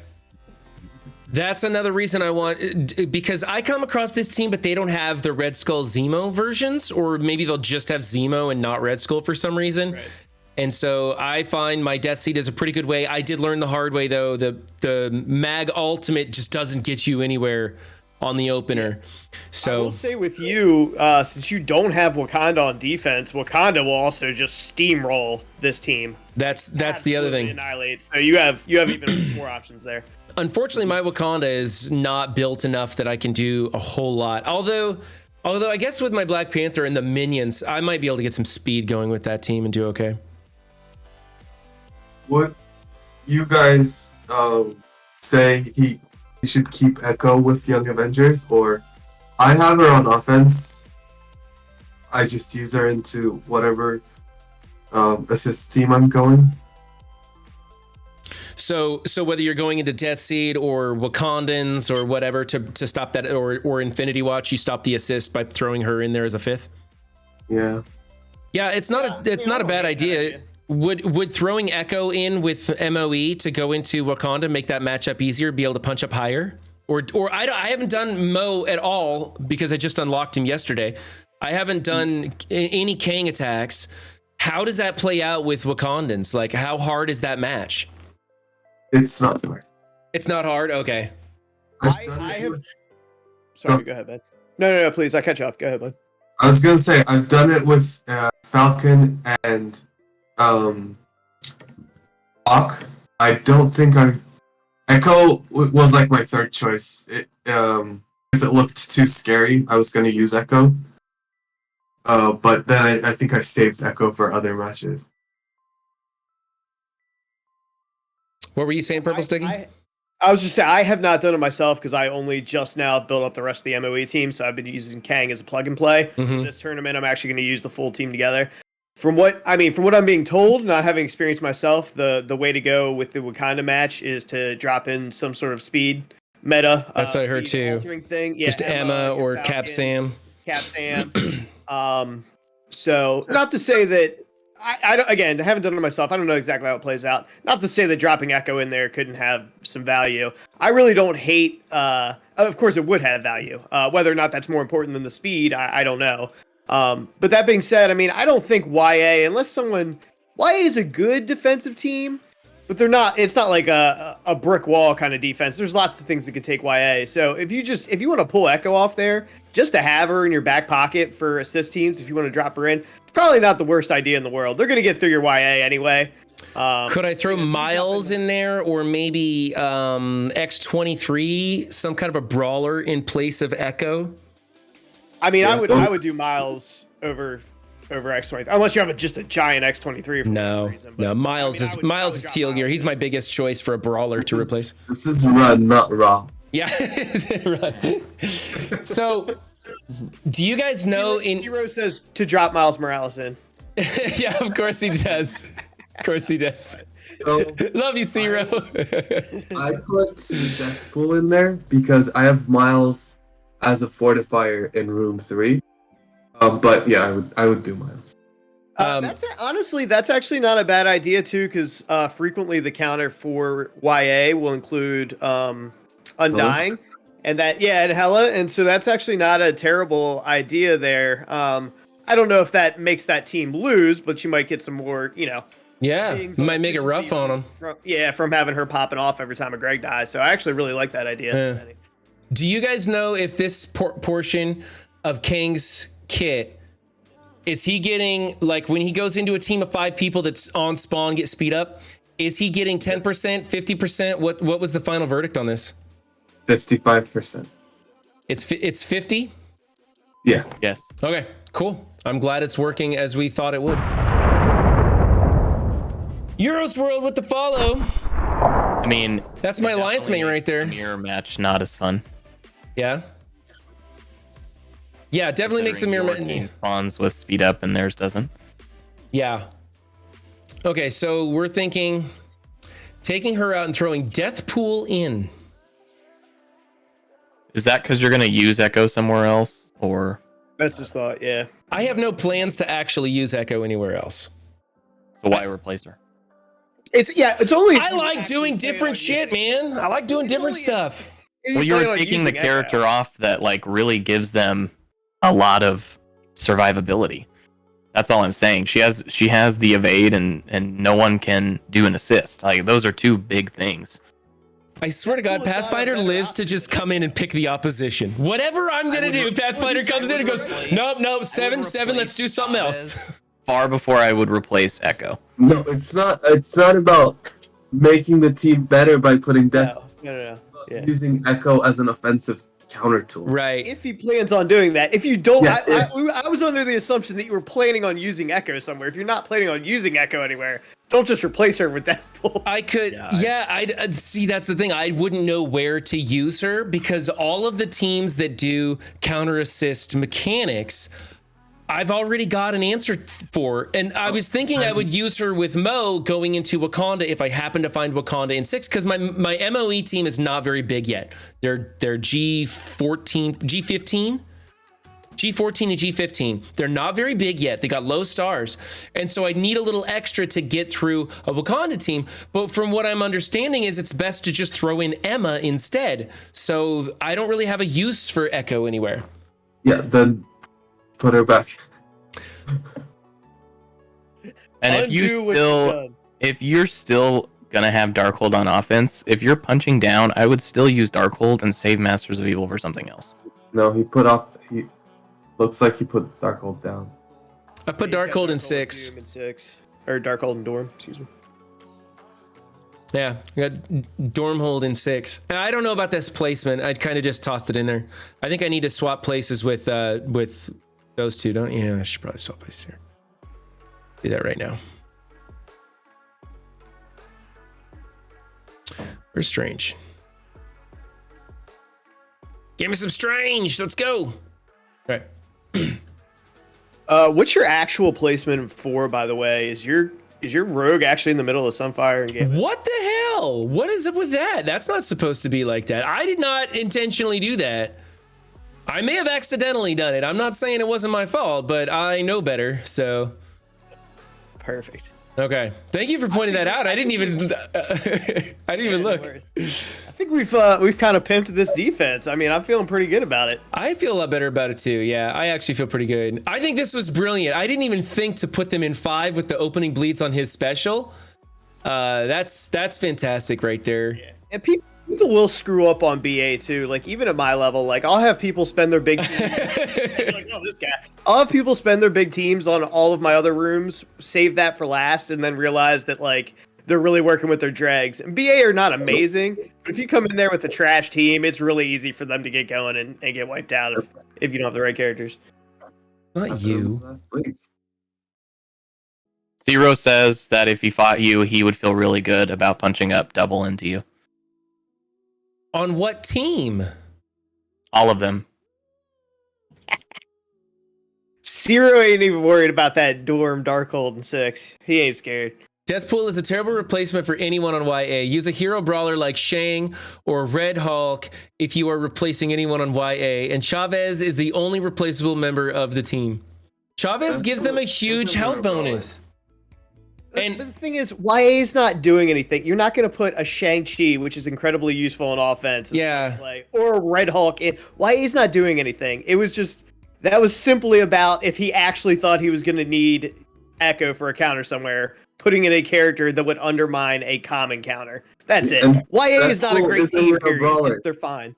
That's another reason I want, because I come across this team, but they don't have the Red Skull Zemo versions, or maybe they'll just have Zemo and not Red Skull for some reason. Right. And so I find my Death Seed is a pretty good way. I did learn the hard way though. The Mag Ultimate just doesn't get you anywhere on the opener. I So will say with you, since you don't have Wakanda on defense, Wakanda will also just steamroll this team. that's the other Absolutely thing. annihilate. So you have even more options there. Unfortunately, my Wakanda is not built enough that I can do a whole lot. Although I guess with my Black Panther and the minions, I might be able to get some speed going with that team and do okay. Would you guys say he should keep Echo with Young Avengers, or I have her on offense. I just use her into whatever assist team I'm going. So whether you're going into Death Seed or Wakandans or whatever to stop that, or Infinity Watch, you stop the assist by throwing her in there as a fifth. Yeah. Yeah, it's not a bad idea. Would throwing Echo in with MOE to go into Wakanda make that matchup easier, be able to punch up higher? Or I haven't done Mo at all because I just unlocked him yesterday. I haven't done any Kang attacks. How does that play out with Wakandans? Like, how hard is that match? It's not hard. It's not hard? Okay. Sorry, go ahead, bud. No, please. I cut you off. Go ahead, bud. I was gonna say I've done it with Falcon and Hawk. I don't think Echo was like my third choice. If it looked too scary, I was gonna use Echo. But then I think I saved Echo for other matches. What were you saying, Purple Sticky? I was just saying I have not done it myself because I only just now built up the rest of the MOE team, so I've been using Kang as a plug and play. Mhm. This tournament, I'm actually going to use the full team together. From what I'm being told, not having experienced myself, the way to go with the Wakanda match is to drop in some sort of speed meta. That's what I heard speed too. altering thing. Yeah, Just Emma or Cap Sam. Cap Sam. So not to say that I haven't done it myself. I don't know exactly how it plays out. Not to say that dropping Echo in there couldn't have some value. I really don't hate. Of course, it would have value. Whether or not that's more important than the speed, I don't know. But that being said, I mean, I don't think YA, unless YA is a good defensive team, but they're not. It's not like a brick wall kind of defense. There's lots of things that could take YA. So if you want to pull Echo off there, just to have her in your back pocket for assist teams, if you want to drop her in, it's probably not the worst idea in the world. They're gonna get through your YA anyway. Could I throw Miles in there, or maybe X-23, some kind of a brawler in place of Echo? I mean, I would do Miles over X-23, unless you have just a giant X-23. For No, reason, no. Miles is drop teal gear. He's my biggest choice for a brawler to replace. This is run, not raw. Yeah, right. So, do you guys know Zero says to drop Miles Morales in. Yeah, of course he does. Of course he does. So Love you, Zero. I put Deathpool in there because I have Miles as a fortifier in room 3. But yeah, I would do Miles. That's actually not a bad idea too, because frequently the counter for YA will include Undying, and Hela, and so that's actually not a terrible idea there. I don't know if that makes that team lose, but you might get some more, Yeah, things might make it rough on him. From having her popping off every time a Greg dies. So I actually really like that idea. Yeah. Do you guys know if this portion of Kang's kit, is he getting, like, when he goes into a team of 5 people that's on spawn get speed up, is he getting 10%, 50%? What was the final verdict on this? 55%. It's 50? Yeah. Yes. Okay, cool. I'm glad it's working as we thought it would. Euros World with the follow. I mean, That's my alliance mate right there. Mirror match, not as fun. Yeah. Yeah, definitely makes the mirror. Your team spawns with speed up and theirs doesn't. Yeah. Okay, so we're thinking taking her out and throwing Death Pool in. Is that because you're going to use Echo somewhere else, or? That's his thought. Yeah. I have no plans to actually use Echo anywhere else. So why replace her? It's only. I like doing different shit, man. I like doing different stuff. Well, you're taking the character off that like really gives them a lot of survivability. That's all I'm saying. She has the evade and no one can do an assist. Like those are two big things. I swear to God, Pathfinder lives to just come in and pick the opposition. Whatever I'm gonna do, Pathfinder comes in and goes, nope, 7-7, let's do something else. Far before I would replace Echo. No, it's not. It's not about making the team better by putting Death. No. Yeah. Using Echo as an offensive counter tool. Right. If he plans on doing that, if you don't, Yeah, I was under the assumption that you were planning on using Echo somewhere. If you're not planning on using Echo anywhere, don't just replace her with Deathpool. I could, I'd see. That's the thing. I wouldn't know where to use her because all of the teams that do counter assist mechanics, I've already got an answer for. And I was thinking I would use her with Mo going into Wakanda if I happen to find Wakanda in 6, because my MOE team is not very big yet. They're G14, G15. G14 and G15. They're not very big yet. They got low stars. And so I need a little extra to get through a Wakanda team. But from what I'm understanding is it's best to just throw in Emma instead. So I don't really have a use for Echo anywhere. Yeah, then put her back. And if you're still gonna have Darkhold on offense, if you're punching down, I would still use Darkhold and save Masters of Evil for something else. No, he looks like he put Darkhold down. I put Darkhold in 6. Or Darkhold and Dorm, excuse me. Yeah, I got Dormhold in 6. I don't know about this placement. I kind of just tossed it in there. I think I need to swap places with those two, don't you? Yeah, I should probably swap places here. Do that right now. Where's Strange? Give me some Strange. Let's go. All right. What's your actual placement for, by the way? Is your rogue actually in the middle of Sunfire and game? What the hell? What is up with that? That's not supposed to be like that. I did not intentionally do that. I may have accidentally done it. I'm not saying it wasn't my fault, but I know better, so. Perfect. Okay. Thank you for pointing that out. I didn't even look. I think we've kind of pimped this defense. I mean, I'm feeling pretty good about it. I feel a lot better about it too. Yeah, I actually feel pretty good. I think this was brilliant. I didn't even think to put them in 5 with the opening bleeds on his special. That's fantastic right there. Yeah. And people will screw up on BA too. Like even at my level, like I'll have people spend their big teams. Like, oh, this guy. I'll have people spend their big teams on all of my other rooms, save that for last, and then realize that like they're really working with their dregs. And BA are not amazing, but if you come in there with a trash team, it's really easy for them to get going and get wiped out if you don't have the right characters. Not you. Zero says that if he fought you, he would feel really good about punching up double into you. On what team? All of them. Zero ain't even worried about that Dorm Darkhold in 6. He ain't scared. Deathpool is a terrible replacement for anyone on YA. Use a hero brawler like Shang or Red Hulk if you are replacing anyone on YA. And Chavez is the only replaceable member of the team. Chavez gives them a huge health bonus. But the thing is, YA is not doing anything. You're not going to put a Shang-Chi, which is incredibly useful in offense, play, or a Red Hulk in. YA is not doing anything. It was just, that was simply about if he actually thought he was going to need Echo for a counter somewhere, putting in a character that would undermine a common counter. That's it. And YA is not a great team, brawler. period. They're fine.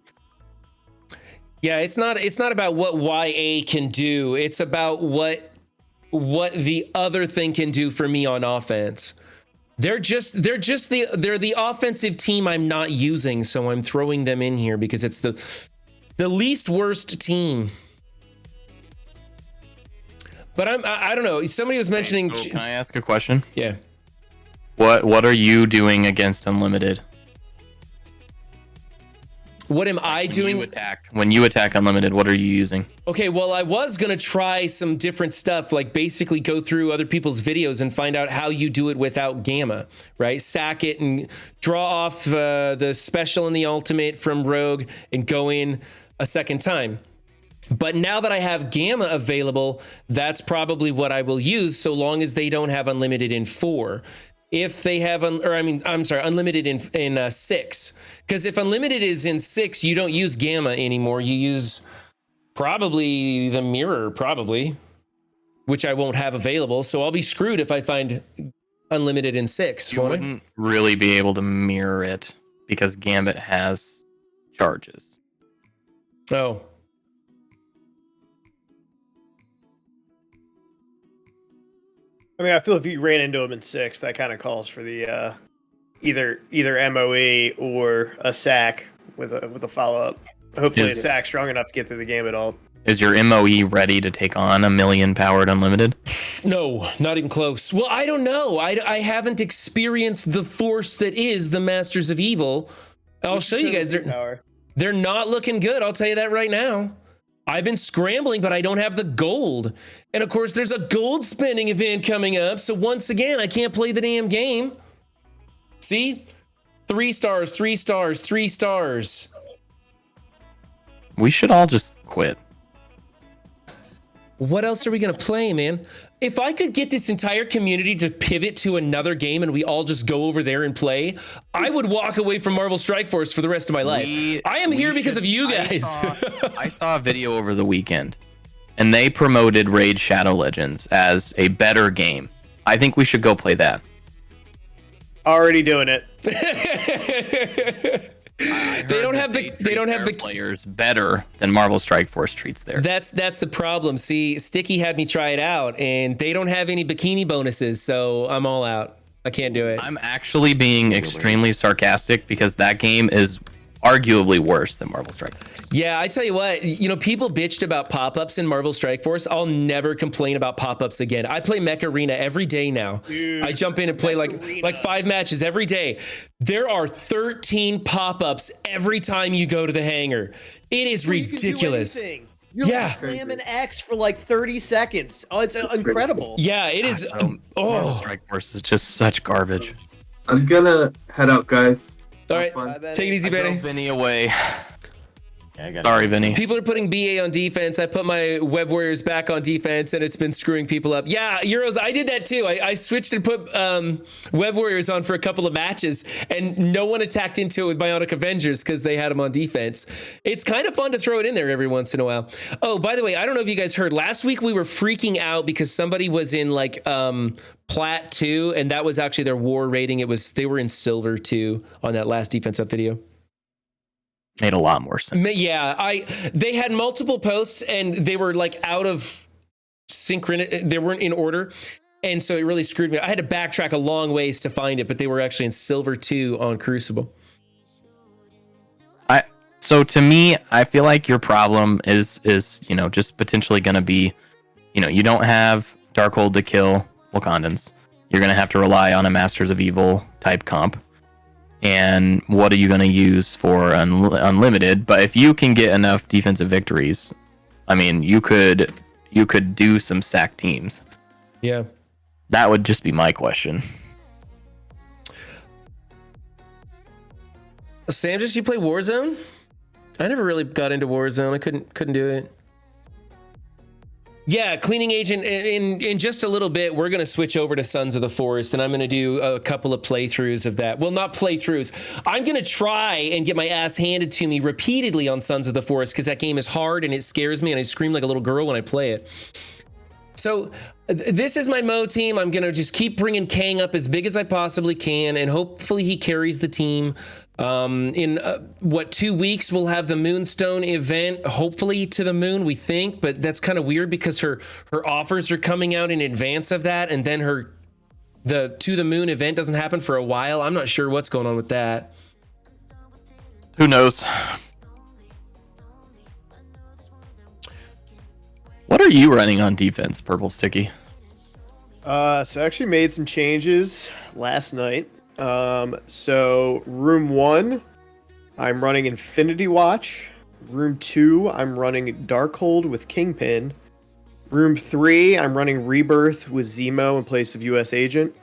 Yeah, it's not about what YA can do. It's about what the other thing can do for me on offense. They're the offensive team I'm not using, so I'm throwing them in here because it's the least worst team. But I don't know. Somebody was mentioning. So can I ask a question? Yeah. What are you doing against Unlimited? What am I doing? When you attack unlimited, what are you using? Okay, well, I was gonna try some different stuff, like basically go through other people's videos and find out how you do it without Gamma, right? Sack it and draw off the special and the ultimate from Rogue and go in a second time. But now that I have Gamma available, that's probably what I will use, so long as they don't have unlimited in 4. If they have, unlimited in 6. Because if unlimited is in 6, you don't use Gamma anymore. You use probably the mirror, which I won't have available. So I'll be screwed if I find unlimited in 6. You wouldn't really be able to mirror it because Gambit has charges. Oh. I mean, I feel if you ran into him in 6, that kind of calls for the either MOE or a sack with a follow up. Hopefully, a sack strong enough to get through the game at all. Is your MOE ready to take on a 1,000,000 powered unlimited? No, not even close. Well, I don't know. I haven't experienced the force that is the Masters of Evil. I'll show you guys. They're not looking good. I'll tell you that right now. I've been scrambling, but I don't have the gold. And of course, there's a gold spending event coming up. So once again, I can't play the damn game. See? 3 stars, 3 stars, 3 stars. We should all just quit. What else are we going to play, man? If I could get this entire community to pivot to another game and we all just go over there and play, I would walk away from Marvel Strike Force for the rest of my life. I am here because of you guys. I saw a video over the weekend, and they promoted Raid Shadow Legends as a better game. I think we should go play that. Already doing it. They don't have the players better than Marvel Strike Force treats there. That's the problem. See, Sticky had me try it out, and they don't have any bikini bonuses, so I'm all out. I can't do it. I'm actually being extremely sarcastic because that game is arguably worse than Marvel Strike Force. Yeah, I tell you what, people bitched about pop-ups in Marvel Strike Force. I'll never complain about pop-ups again. I play Mech Arena every day now. Dude, I jump in and play like 5 matches every day. There are 13 pop-ups every time you go to the hangar. It is ridiculous. You're like slamming X for like 30 seconds. Oh, it's incredible. Yeah, it is. Marvel Strike Force is just such garbage. I'm gonna head out, guys. All right, take it easy, Benny. Vinny away. Yeah, sorry, Vinny. People are putting BA on defense. I put my Web Warriors back on defense, and it's been screwing people up. Yeah, Euros, I did that too. I switched and put Web Warriors on for a couple of matches, and no one attacked into it with Bionic Avengers because they had them on defense. It's kind of fun to throw it in there every once in a while. Oh, by the way, I don't know if you guys heard. Last week we were freaking out because somebody was in like Plat 2, and that was actually their war rating. They were in Silver 2 on that last defense up video. Made a lot more sense. Yeah, they had multiple posts and they were like out of synchronous. They weren't in order. And so it really screwed me. I had to backtrack a long ways to find it, but they were actually in Silver 2 on Crucible. So to me, I feel like your problem is just potentially going to be, you don't have Darkhold to kill Wakandans. You're going to have to rely on a Masters of Evil type comp. And what are you going to use for unlimited? But if you can get enough defensive victories, I mean, you could do some sack teams. Yeah. That would just be my question. Sam, you play Warzone? I never really got into Warzone. I couldn't do it. Yeah, Cleaning Agent, in just a little bit, we're going to switch over to Sons of the Forest, and I'm going to do a couple of playthroughs of that. Well, not playthroughs. I'm going to try and get my ass handed to me repeatedly on Sons of the Forest, because that game is hard, and it scares me, and I scream like a little girl when I play it. So this is my Mo team. I'm going to just keep bringing Kang up as big as I possibly can, and hopefully he carries the team. In 2 weeks we'll have the Moonstone event, hopefully to the moon, we think, but that's kind of weird because her offers are coming out in advance of that, and then the to the moon event doesn't happen for a while. I'm not sure what's going on with that. Who knows? What are you running on defense, Purple Sticky? So I actually made some changes last night. So room 1, I'm running Infinity Watch. Room 2, I'm running Darkhold with Kingpin. Room 3, I'm running Rebirth with Zemo in place of US Agent.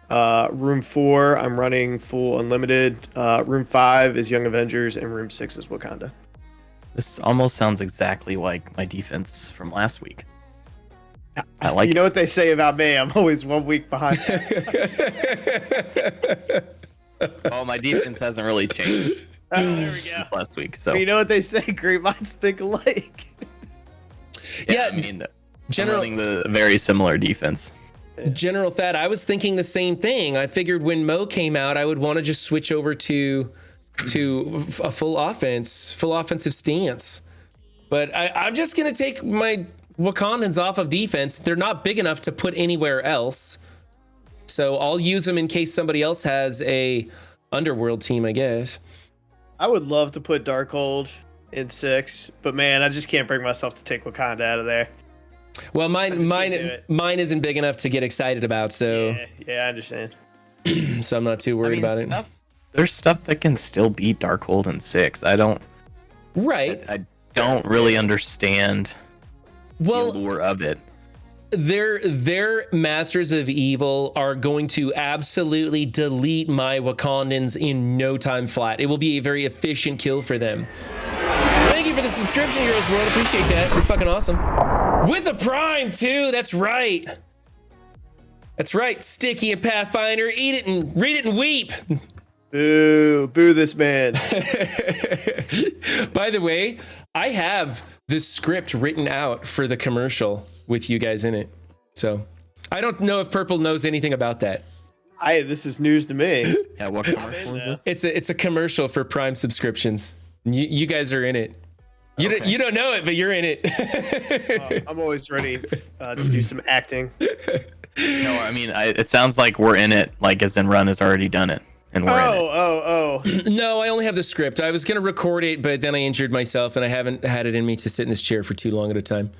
Room 4, I'm running full unlimited. Room 5 is Young Avengers, and Room 6 is Wakanda. This almost sounds exactly like my defense from last week. I like You know what they say about me? I'm always 1 week behind. Oh, my defense hasn't really changed Oh, there we go. since last week. So You know what they say? Great minds think alike. Yeah, I mean, General- I'm running the very similar defense. General Thad, I was thinking the same thing. I figured when Mo came out, I would want to just switch over to a full offensive stance. But I'm just gonna take my Wakandans off of defense. They're not big enough to put anywhere else, so I'll use them in case somebody else has a Underworld team, I guess. I would love to put Darkhold in 6, but man, I just can't bring myself to take Wakanda out of there. Well, can't do it. mine isn't big enough to get excited about, so Yeah, I understand. so I'm not too worried about it. There's stuff that can still beat Darkhold in 6. I don't really understand the Well, allure of it. their Masters of Evil are going to absolutely delete my Wakandans in no time flat. It will be a very efficient kill for them. Thank you for the subscription, Heroes World. Appreciate that. You're fucking awesome. With a Prime, too. That's right. That's right. Sticky and Pathfinder. Eat it and read it and weep. Boo this man. By the way, I have the script written out for the commercial with you guys in it. So I don't know if Purple knows anything about that. This is news to me. Yeah, what commercial is this? It's a commercial for Prime subscriptions. You guys are in it. You don't know it, but you're in it. I'm always ready to do some acting. No, I mean, it sounds like we're in it, like as in Run has already done it, and we're in it. Oh. No, I only have the script. I was going to record it, but then I injured myself, and I haven't had it in me to sit in this chair for too long at a time.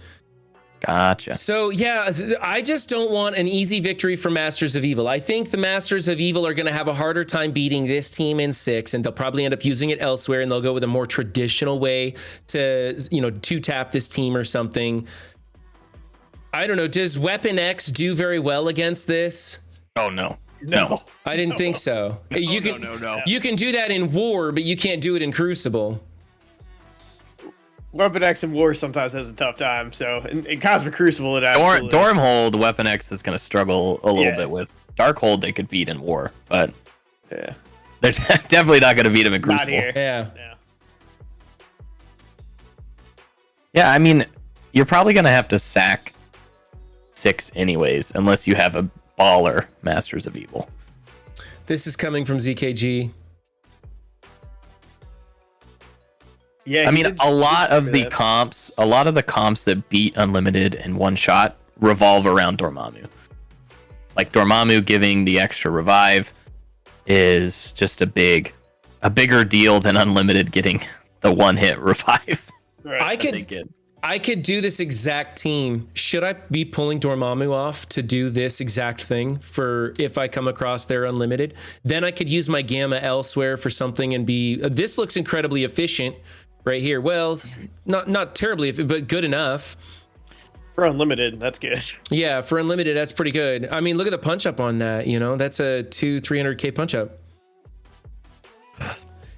Gotcha. So, yeah, I just don't want an easy victory for Masters of Evil. I think the Masters of Evil are going to have a harder time beating this team in 6, and they'll probably end up using it elsewhere, and they'll go with a more traditional way to, two-tap this team or something. I don't know. Does Weapon X do very well against this? Oh, no. I didn't think so. No. You can do that in War, but you can't do it in Crucible. Weapon X in War sometimes has a tough time, so in Cosmic Crucible it absolutely... Stormhold, Weapon X is going to struggle a little bit with. Darkhold they could beat in War, but yeah, they're definitely not going to beat him in Crucible. Not here. Yeah. Yeah, I mean, you're probably going to have to sack 6 anyways, unless you have a baller Masters of Evil. This is coming from ZKG. Yeah, I mean, a lot of the comps that beat Unlimited in one shot revolve around Dormammu. Like Dormammu giving the extra revive is just a bigger deal than Unlimited getting the one hit revive. Right. I could do this exact team. Should I be pulling Dormammu off to do this exact thing for if I come across their Unlimited? Then I could use my Gamma elsewhere for something and be... This looks incredibly efficient right here. Well, it's not terribly, but good enough. For Unlimited, that's good. Yeah, for Unlimited, that's pretty good. I mean, look at the punch up on that, That's a 300k punch up.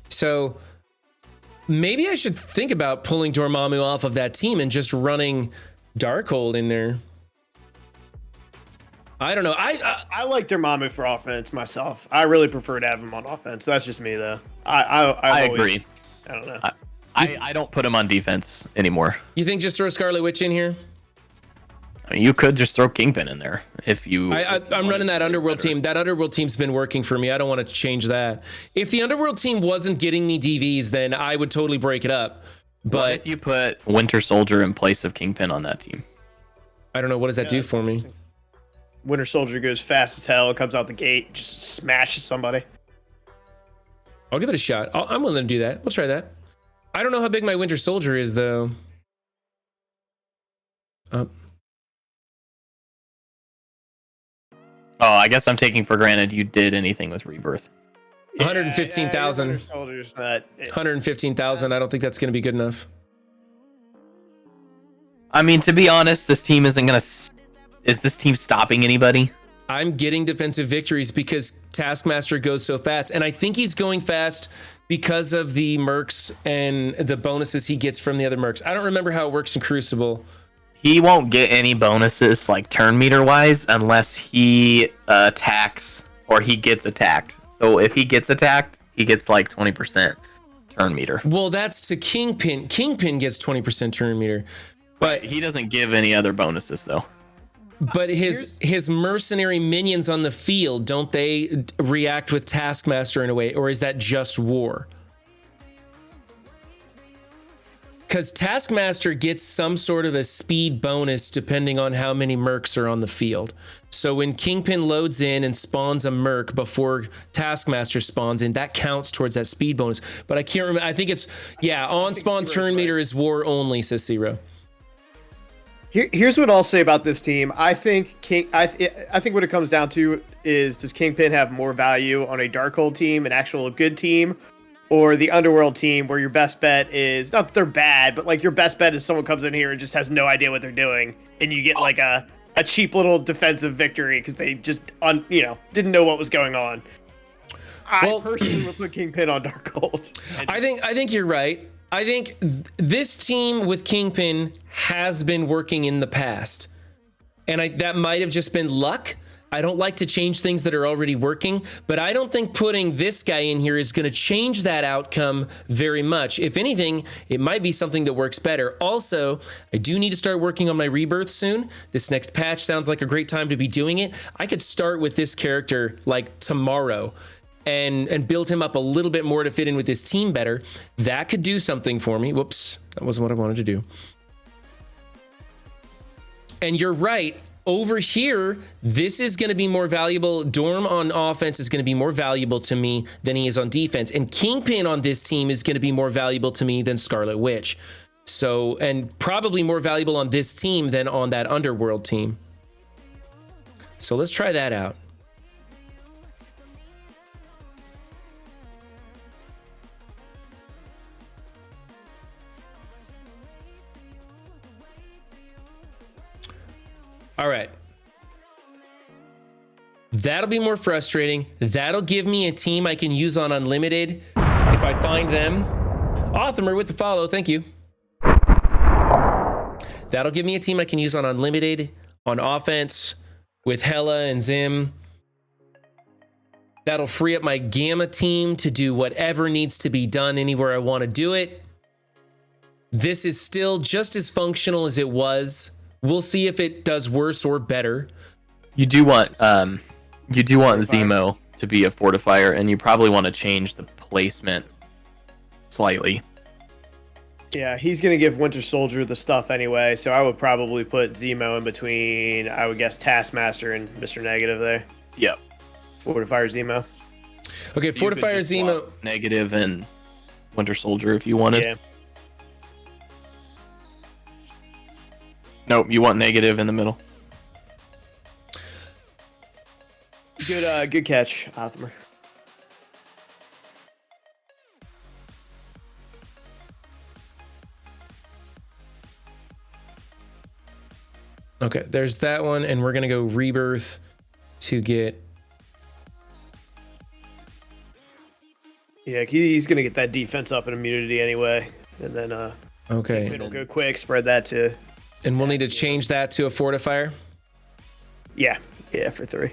So... maybe I should think about pulling Dormammu off of that team and just running Darkhold in there. I don't know. I like Dormammu for offense myself. I really prefer to have him on offense. That's just me, though. I agree. I don't know. I don't put him on defense anymore. You think just throw Scarlet Witch in here? I mean, you could just throw Kingpin in there if you. I'm running that Underworld team. That Underworld team's been working for me. I don't want to change that. If the Underworld team wasn't getting me DVs, then I would totally break it up. But what if you put Winter Soldier in place of Kingpin on that team? I don't know. What does that do for me? Winter Soldier goes fast as hell and comes out the gate, just smashes somebody. I'll give it a shot. I'm willing to do that. We'll try that. I don't know how big my Winter Soldier is, though. Oh, I guess I'm taking for granted you did anything with Rebirth. 115,000. Winter Soldier's not. 115,000. I don't think that's going to be good enough. I mean, to be honest, this team isn't gonna. Is this team stopping anybody? I'm getting defensive victories because Taskmaster goes so fast. And I think he's going fast because of the mercs and the bonuses he gets from the other mercs. I don't remember how it works in Crucible. He won't get any bonuses, like turn meter wise, unless he attacks or he gets attacked. So if he gets attacked, he gets like 20% turn meter. Well, that's to Kingpin. Kingpin gets 20% turn meter. But He doesn't give any other bonuses, though. But his mercenary minions on the field, don't they react with Taskmaster in a way, or is that just war? Because Taskmaster gets some sort of a speed bonus depending on how many mercs are on the field. So when Kingpin loads in and spawns a merc before Taskmaster spawns in, that counts towards that speed bonus. But I can't remember. I think it's, on spawn turn meter is war only, says Zero. Here's what I'll say about this team. I think I think what it comes down to is, does Kingpin have more value on a Darkhold team, an actual good team, or the Underworld team where your best bet is, not that they're bad, but like your best bet is someone comes in here and just has no idea what they're doing, and you get like a cheap little defensive victory because they just didn't know what was going on. I personally would put Kingpin on Darkhold. I think you're right. I think this team with Kingpin has been working in the past. And that might have just been luck. I don't like to change things that are already working, but I don't think putting this guy in here is going to change that outcome very much. If anything, it might be something that works better. Also, I do need to start working on my rebirth soon. This next patch sounds like a great time to be doing it. I could start with this character like tomorrow and build him up a little bit more to fit in with his team better. That could do something for me. Whoops, that wasn't what I wanted to do. And you're right. Over here, this is going to be more valuable. Dorm on offense is going to be more valuable to me than he is on defense. And Kingpin on this team is going to be more valuable to me than Scarlet Witch. So, and probably more valuable on this team than on that Underworld team. So let's try that out. All right. That'll be more frustrating. That'll give me a team I can use on Unlimited if I find them. Authomer with the follow. Thank you. That'll give me a team I can use on Unlimited, on offense, with Hela and Zim. That'll free up my Gamma team to do whatever needs to be done anywhere I want to do it. This is still just as functional as it was. We'll see if it does worse or better. You do want Zemo to be a fortifier, and you probably want to change the placement slightly. Yeah, he's going to give Winter Soldier the stuff anyway, so I would probably put Zemo in between, I would guess, Taskmaster and Mr. Negative there. Yep. Fortifier Zemo. Okay, Fortifier Zemo. Negative and Winter Soldier if you wanted. Yeah. Nope, you want Negative in the middle. Good catch, Othmer. Okay, there's that one, and we're gonna go Rebirth to get. Yeah, he's gonna get that defense up and immunity anyway, and then Okay, it'll go quick. Spread that to. and we'll need to change that to a fortifier. Yeah, for 3.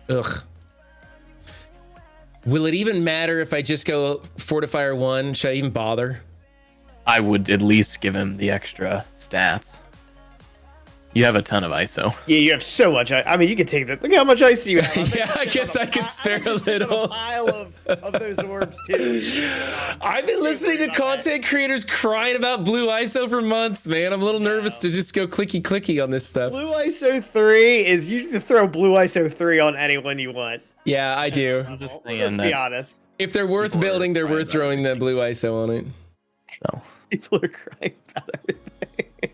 Ugh. Will it even matter if I just go Fortifier 1? Should I even bother? I would at least give him the extra stats. You have a ton of ISO. Yeah, you have so much. I mean, you can take that. Look how much ice you have. Yeah, I guess I could spare a little. A pile of those orbs too. I've been listening to content creators crying about blue ISO for months, man. I'm a little nervous to just go clicky on this stuff. Blue ISO 3 is you can throw blue ISO 3 on anyone you want. Yeah, I do. I'm just Let's saying be honest. If they're worth People are building, they're crying worth about throwing the blue ISO on it. So People are crying about everything.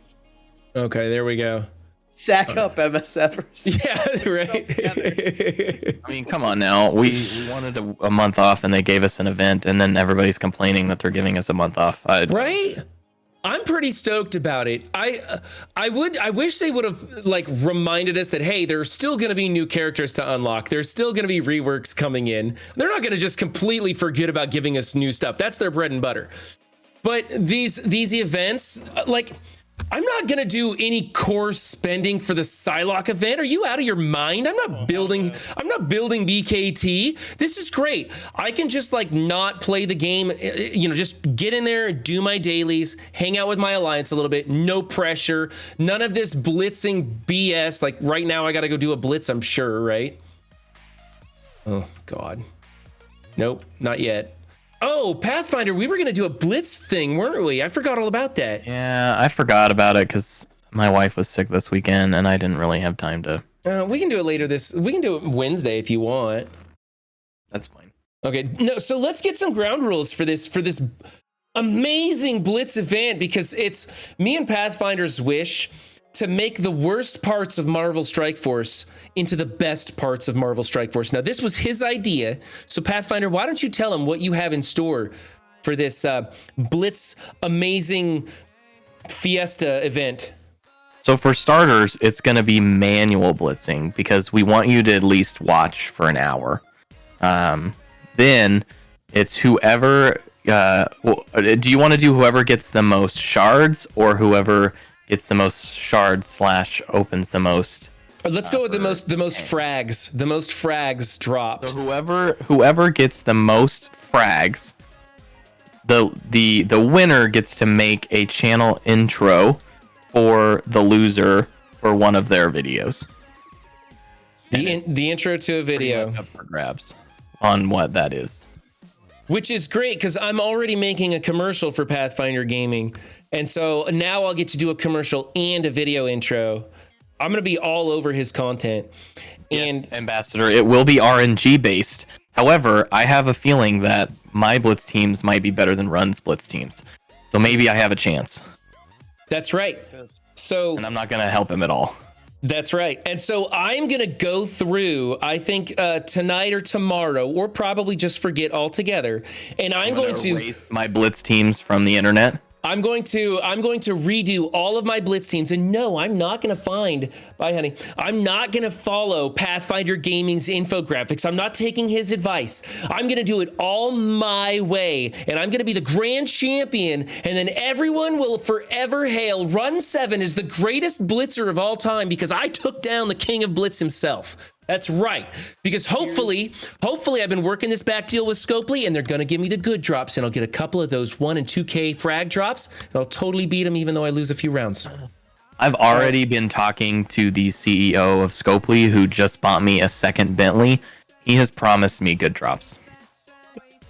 Okay, there we go. Sack up MSFers. Yeah, right. I mean, come on now. We wanted a month off, and they gave us an event, and then everybody's complaining that they're giving us a month off. Right? I'm pretty stoked about it. I wish they would have like reminded us that, hey, there's still going to be new characters to unlock. There's still going to be reworks coming in. They're not going to just completely forget about giving us new stuff. That's their bread and butter. But these events, like, I'm not going to do any core spending for the Psylocke event. Are you out of your mind? I'm not building BKT. This is great. I can just like not play the game, just get in there and do my dailies, hang out with my alliance a little bit, no pressure, none of this blitzing BS. Like right now I got to go do a blitz, I'm sure, right? Oh God. Nope, not yet. Oh, Pathfinder, we were going to do a blitz thing, weren't we? I forgot all about that. Yeah, I forgot about it because my wife was sick this weekend, and I didn't really have time to. We can do it later we can do it Wednesday if you want. That's fine. Okay, no, so let's get some ground rules for this amazing blitz event, because it's me and Pathfinder's wish to make the worst parts of Marvel Strike Force into the best parts of Marvel Strike Force. Now, this was his idea. So, Pathfinder, why don't you tell him what you have in store for this Blitz amazing fiesta event? So for starters, it's going to be manual blitzing because we want you to at least watch for an hour. Then it's whoever... do you want to do whoever gets the most shards or whoever gets the most shards / opens the most? Let's go with the most frags. The most frags dropped. So whoever gets the most frags, the winner gets to make a channel intro for the loser for one of their videos. The intro to a video. Up for grabs on what that is. Which is great because I'm already making a commercial for Pathfinder Gaming. And so now I'll get to do a commercial and a video intro. I'm going to be all over his content. And yes, Ambassador, it will be RNG based. However, I have a feeling that my Blitz teams might be better than Run's Blitz teams. So maybe I have a chance. That's right. So, and I'm not going to help him at all. That's right. And so I'm going to go through, I think tonight or tomorrow, or probably just forget altogether. And I'm going to erase my Blitz teams from the internet. I'm going to redo all of my Blitz teams. And no, I'm not going to bye honey. I'm not going to follow Pathfinder Gaming's infographics. I'm not taking his advice. I'm going to do it all my way. And I'm going to be the grand champion. And then everyone will forever hail Run 7 as the greatest blitzer of all time because I took down the king of Blitz himself. That's right. Because hopefully I've been working this back deal with Scopely and they're going to give me the good drops and I'll get a couple of those 1 and 2K frag drops and I'll totally beat them even though I lose a few rounds. I've already been talking to the CEO of Scopely who just bought me a second Bentley. He has promised me good drops.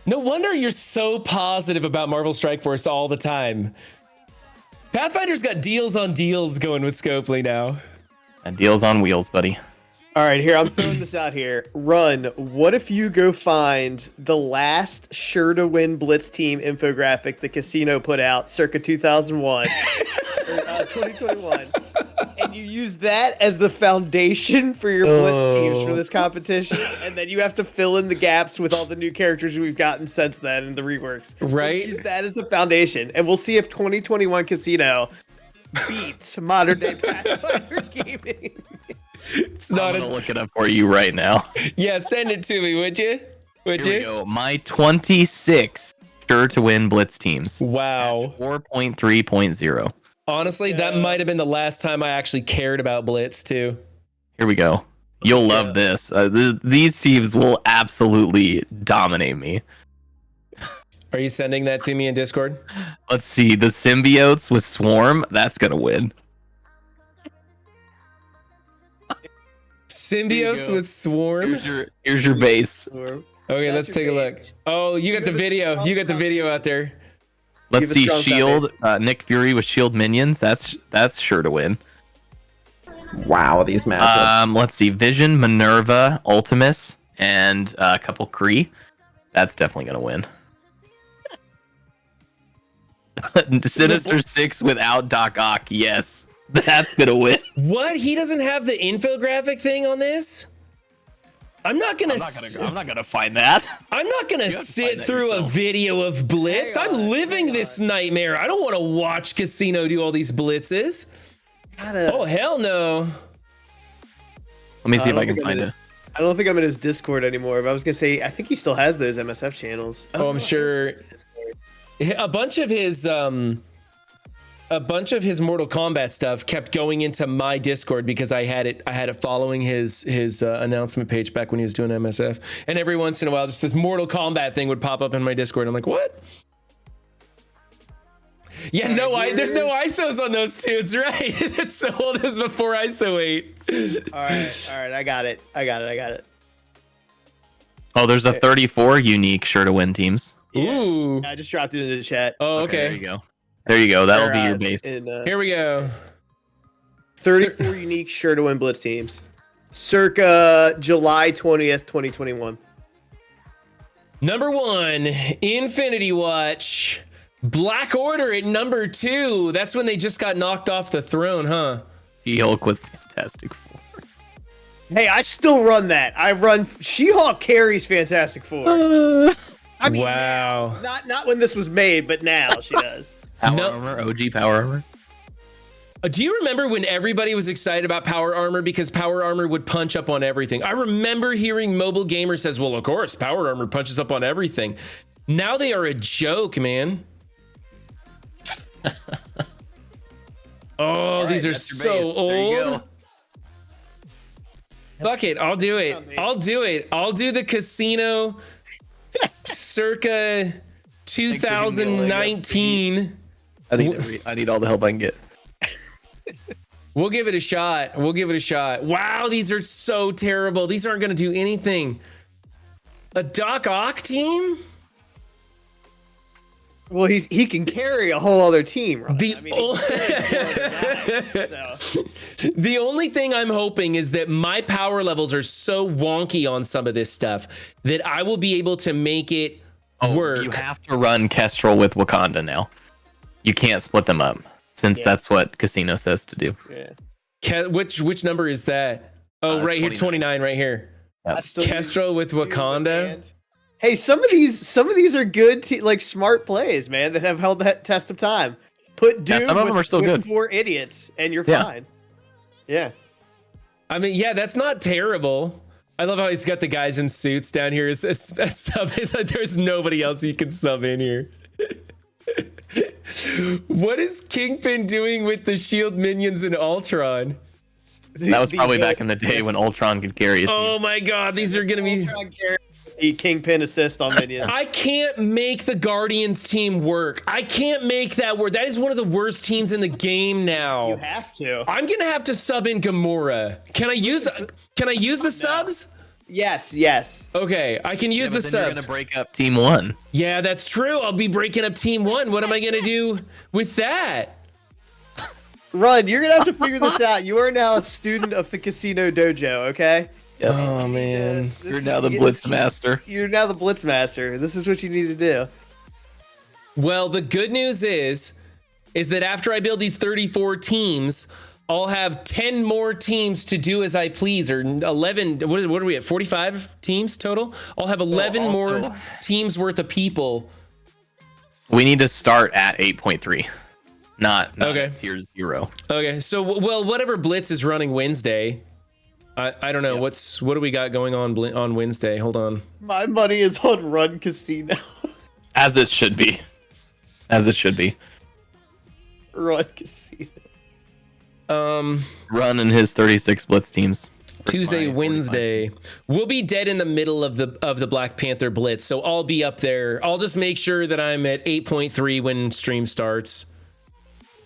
No wonder you're so positive about Marvel Strike Force all the time. Pathfinder's got deals on deals going with Scopely now. And deals on wheels, buddy. All right, here, I'm throwing this out here. Run, what if you go find the last sure to win Blitz team infographic the casino put out circa 2001, or, 2021, and you use that as the foundation for your Blitz teams for this competition, and then you have to fill in the gaps with all the new characters we've gotten since then and the reworks. Right. We'll use that as the foundation, and we'll see if 2021 casino beats modern day Pathfinder Gaming. It's not I'm gonna look it up for you right now. Yeah, send it to me, would you? Would Here you? we go. My 26 sure to win Blitz teams. Wow. 4.3.0. Honestly, that might have been the last time I actually cared about Blitz too. Here we go. You'll love this. These teams will absolutely dominate me. Are you sending that to me in Discord? Let's see. The symbiotes with Swarm. That's gonna win. Symbiotes with Swarm. Here's your base. Okay, let's take a look. Oh, you got the video. You got the video out there. Let's see. Shield. Nick Fury with Shield minions. That's sure to win. Wow, these matchups. Let's see. Vision, Minerva, Ultimus, and a couple Kree. That's definitely gonna win. Sinister 6 without Doc Ock. Yes, that's gonna win. What? He doesn't have the infographic thing on this? I'm not gonna find that. I'm not gonna sit through a video of Blitz. I'm living this nightmare. I don't want to watch Casino do all these blitzes. Oh hell no. Let me see if I can find it. I don't think I'm in his Discord anymore, but I was gonna say I think he still has those MSF channels. Oh, I'm sure a bunch of his Mortal Kombat stuff kept going into my Discord because I had it following his announcement page back when he was doing MSF, and every once in a while just this Mortal Kombat thing would pop up in my Discord. I'm like, what? Yeah, there's no ISOs on those two. It's right. It's so old. It was before ISO 8. All right, I got it. Oh, there's a 34 unique sure to win teams. Ooh. I just dropped it into the chat. Oh, okay. There you go. That'll be your base. Here we go. 34 unique sure to win Blitz teams. Circa July 20th, 2021. Number 1, Infinity Watch. Black Order at number 2. That's when they just got knocked off the throne, huh? She-Hulk with Fantastic Four. Hey, I still run that. I run She-Hulk carries Fantastic Four. I mean, wow. Not when this was made, but now she does. Power Armor, OG Power Armor. Do you remember when everybody was excited about Power Armor because Power Armor would punch up on everything? I remember hearing Mobile Gamer says, well, of course, Power Armor punches up on everything. Now they are a joke, man. Oh, these are so old. Fuck it, I'll do it. I'll do the Casino circa 2019. I need all the help I can get. We'll give it a shot. Wow, these are so terrible. These aren't going to do anything. A Doc Ock team? Well, he can carry a whole other team, right? The only thing I'm hoping is that my power levels are so wonky on some of this stuff that I will be able to make it work. You have to run Kestrel with Wakanda now. You can't split them up since that's what Casino says to do. Yeah. Which number is that? Oh, right 29. Here, 29 right here. Yep. Kestrel with Wakanda. Hey, some of these are good, smart plays, man, that have held that test of time. Put Doom some of them are still good. 4 idiots, and you're fine. Yeah. I mean, yeah, that's not terrible. I love how he's got the guys in suits down here as sub. There's nobody else you can sub in here. What is Kingpin doing with the Shield minions in Ultron? That was probably back in the day when Ultron could carry it. Oh my god, these are gonna be... The Kingpin assist on minions. I can't make the Guardians team work. I can't make that work. That is one of the worst teams in the game now. You have to. I'm gonna have to sub in Gamora. Can I use the subs? Yes. Okay, I can use the subs. You're gonna break up Team 1. Yeah, that's true. I'll be breaking up Team 1. What am I gonna do with that? Run, you're gonna have to figure this out. You are now a student of the Casino Dojo, okay? Yep. Oh man. You're now the Blitz Master. You're now the Blitz Master. This is what you need to do. Well, the good news is that after I build these 34 teams, I'll have 10 more teams to do as I please, or 11. What are we at? 45 teams total? I'll have 11 more teams worth of people. We need to start at 8.3, not okay. tier 0. Okay, so whatever Blitz is running Wednesday. I don't know. Yep. What do we got going on Wednesday? Hold on. My money is on Run Casino. As it should be. Run Casino. Run in his 36 Blitz teams. Tuesday, Wednesday. We'll be dead in the middle of the Black Panther Blitz, so I'll be up there. I'll just make sure that I'm at 8.3 when stream starts,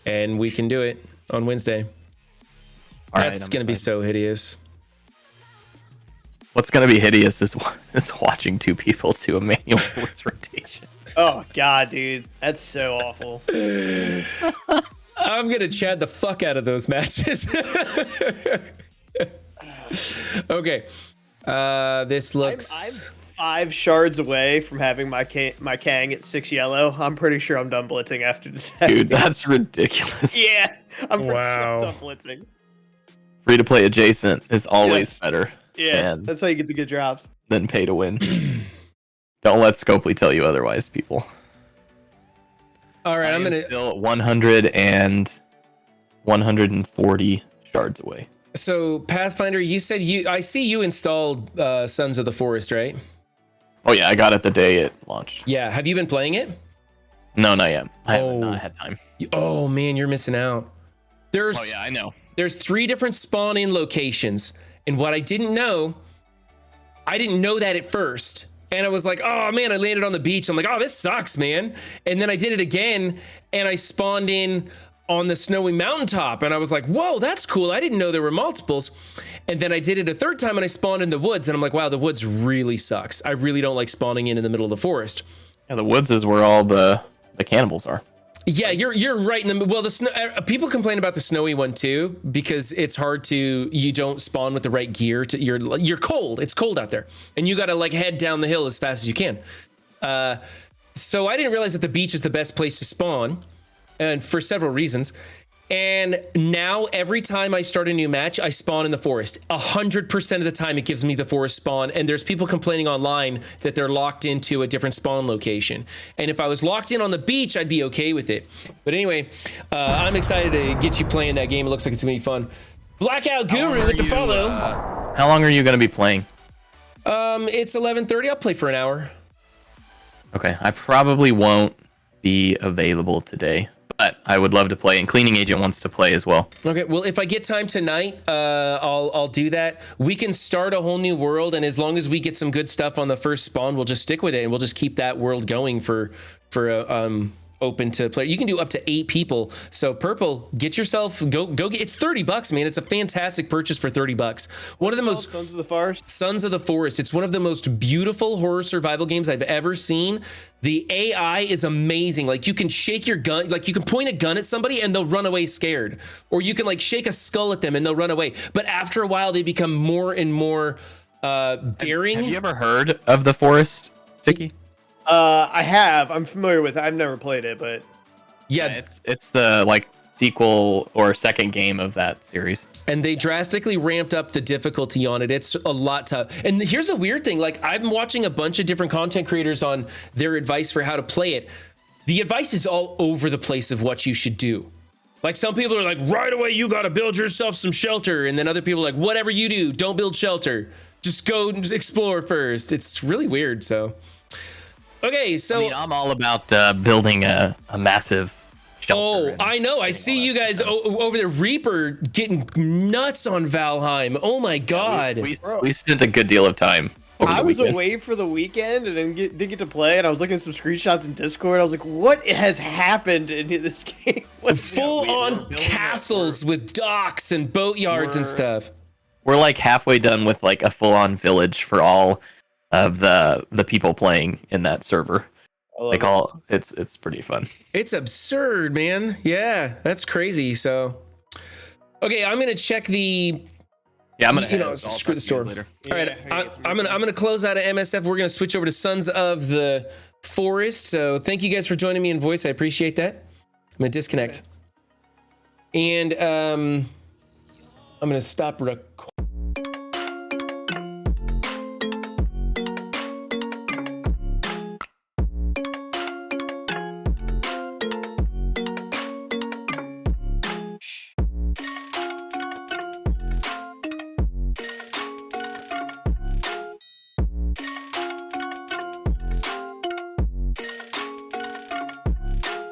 and we can do it on Wednesday. That's gonna be so hideous. What's gonna be hideous is watching 2 people do a manual Blitz rotation. Oh god, dude, that's so awful. I'm gonna Chad the fuck out of those matches. Okay, this looks. 5 shards away from having my Kang at 6 yellow. I'm pretty sure I'm done blitzing after today. Dude, that's ridiculous. Yeah, I'm pretty sure Wow. I'm done blitzing. Free to play adjacent is always Yes. better Yeah, that's how you get the good drops. than pay to win. Don't let Scopely tell you otherwise, people. All right, I'm am gonna. still 100 and 140 shards away. So Pathfinder, you said I see you installed Sons of the Forest, right? Oh yeah, I got it the day it launched. Yeah. Have you been playing it? No, not yet. I have Oh. not had time. Oh man, you're missing out. There's Oh yeah, I know. there's 3 different spawn-in locations, and what I didn't know that at first. And I was like, oh man, I landed on the beach. I'm like, oh, this sucks, man. And then I did it again, and I spawned in on the snowy mountaintop, and I was like, whoa, that's cool. I didn't know there were multiples. And then I did it a third time, and I spawned in the woods, and I'm like, wow, the woods really sucks. I really don't like spawning in the middle of the forest. Yeah, the woods is where all the cannibals are. Yeah, you're right in the well. The snow, people complain about the snowy one too because it's hard to you don't spawn with the right gear. You're cold. It's cold out there, and you got to like head down the hill as fast as you can. So I didn't realize that the beach is the best place to spawn, and for several reasons. And now every time I start a new match, I spawn in the forest. 100% of the time, it gives me the forest spawn. And there's people complaining online that they're locked into a different spawn location. And if I was locked in on the beach, I'd be okay with it. But anyway, I'm excited to get you playing that game. It looks like it's gonna be fun. Blackout Guru with the follow. How long are you going to be playing? It's 11:30. I'll play for an hour. Okay, I probably won't be available today, but I would love to play, and Cleaning Agent wants to play as well. Okay, well, if I get time tonight, I'll do that. We can start a whole new world, and as long as we get some good stuff on the first spawn, we'll just stick with it, and we'll just keep that world going for open to play. You can do up to 8 people. So Purple, get yourself go get. It's $30, man. It's a fantastic purchase for $30. One of the most Sons of the Forest. Sons of the Forest. It's one of the most beautiful horror survival games I've ever seen. The AI is amazing. Like you can shake your gun, like you can point a gun at somebody and they'll run away scared. Or you can like shake a skull at them and they'll run away. But after a while, they become more and more daring. Have you ever heard of The Forest, Tiki? I have. I'm familiar with it. I've never played it, but Yeah, It's the like sequel or second game of that series. and they drastically ramped up the difficulty on it. It's a lot tough. And here's the weird thing. Like I'm watching a bunch of different content creators on their advice for how to play it. The advice is all over the place of what you should do. Like some people are like, right away, you got to build yourself some shelter. And then other people are like, whatever you do, don't build shelter. Just go and explore first. It's really weird. So, okay. So, I mean, I'm all about building a massive shelter. oh, and I know. I see you guys over there, Reaper, getting nuts on Valheim. Oh my God. we spent a good deal of time over I the was weekend. away for the weekend and then didn't get to play. And I was looking at some screenshots in Discord. I was like, "What has happened in this game?" Full on castles with docks and boatyards and stuff. We're like halfway done with like a full-on village for all of the people playing in that server. Like all, it's pretty fun. It's absurd, man. Yeah, that's crazy. So, okay, I'm gonna check the. Yeah, I'm gonna You know, screw the store. later. All right, I'm gonna close out of MSF. We're gonna switch over to Sons of the Forest. So thank you guys for joining me in voice. I appreciate that. I'm gonna disconnect, and I'm gonna stop recording.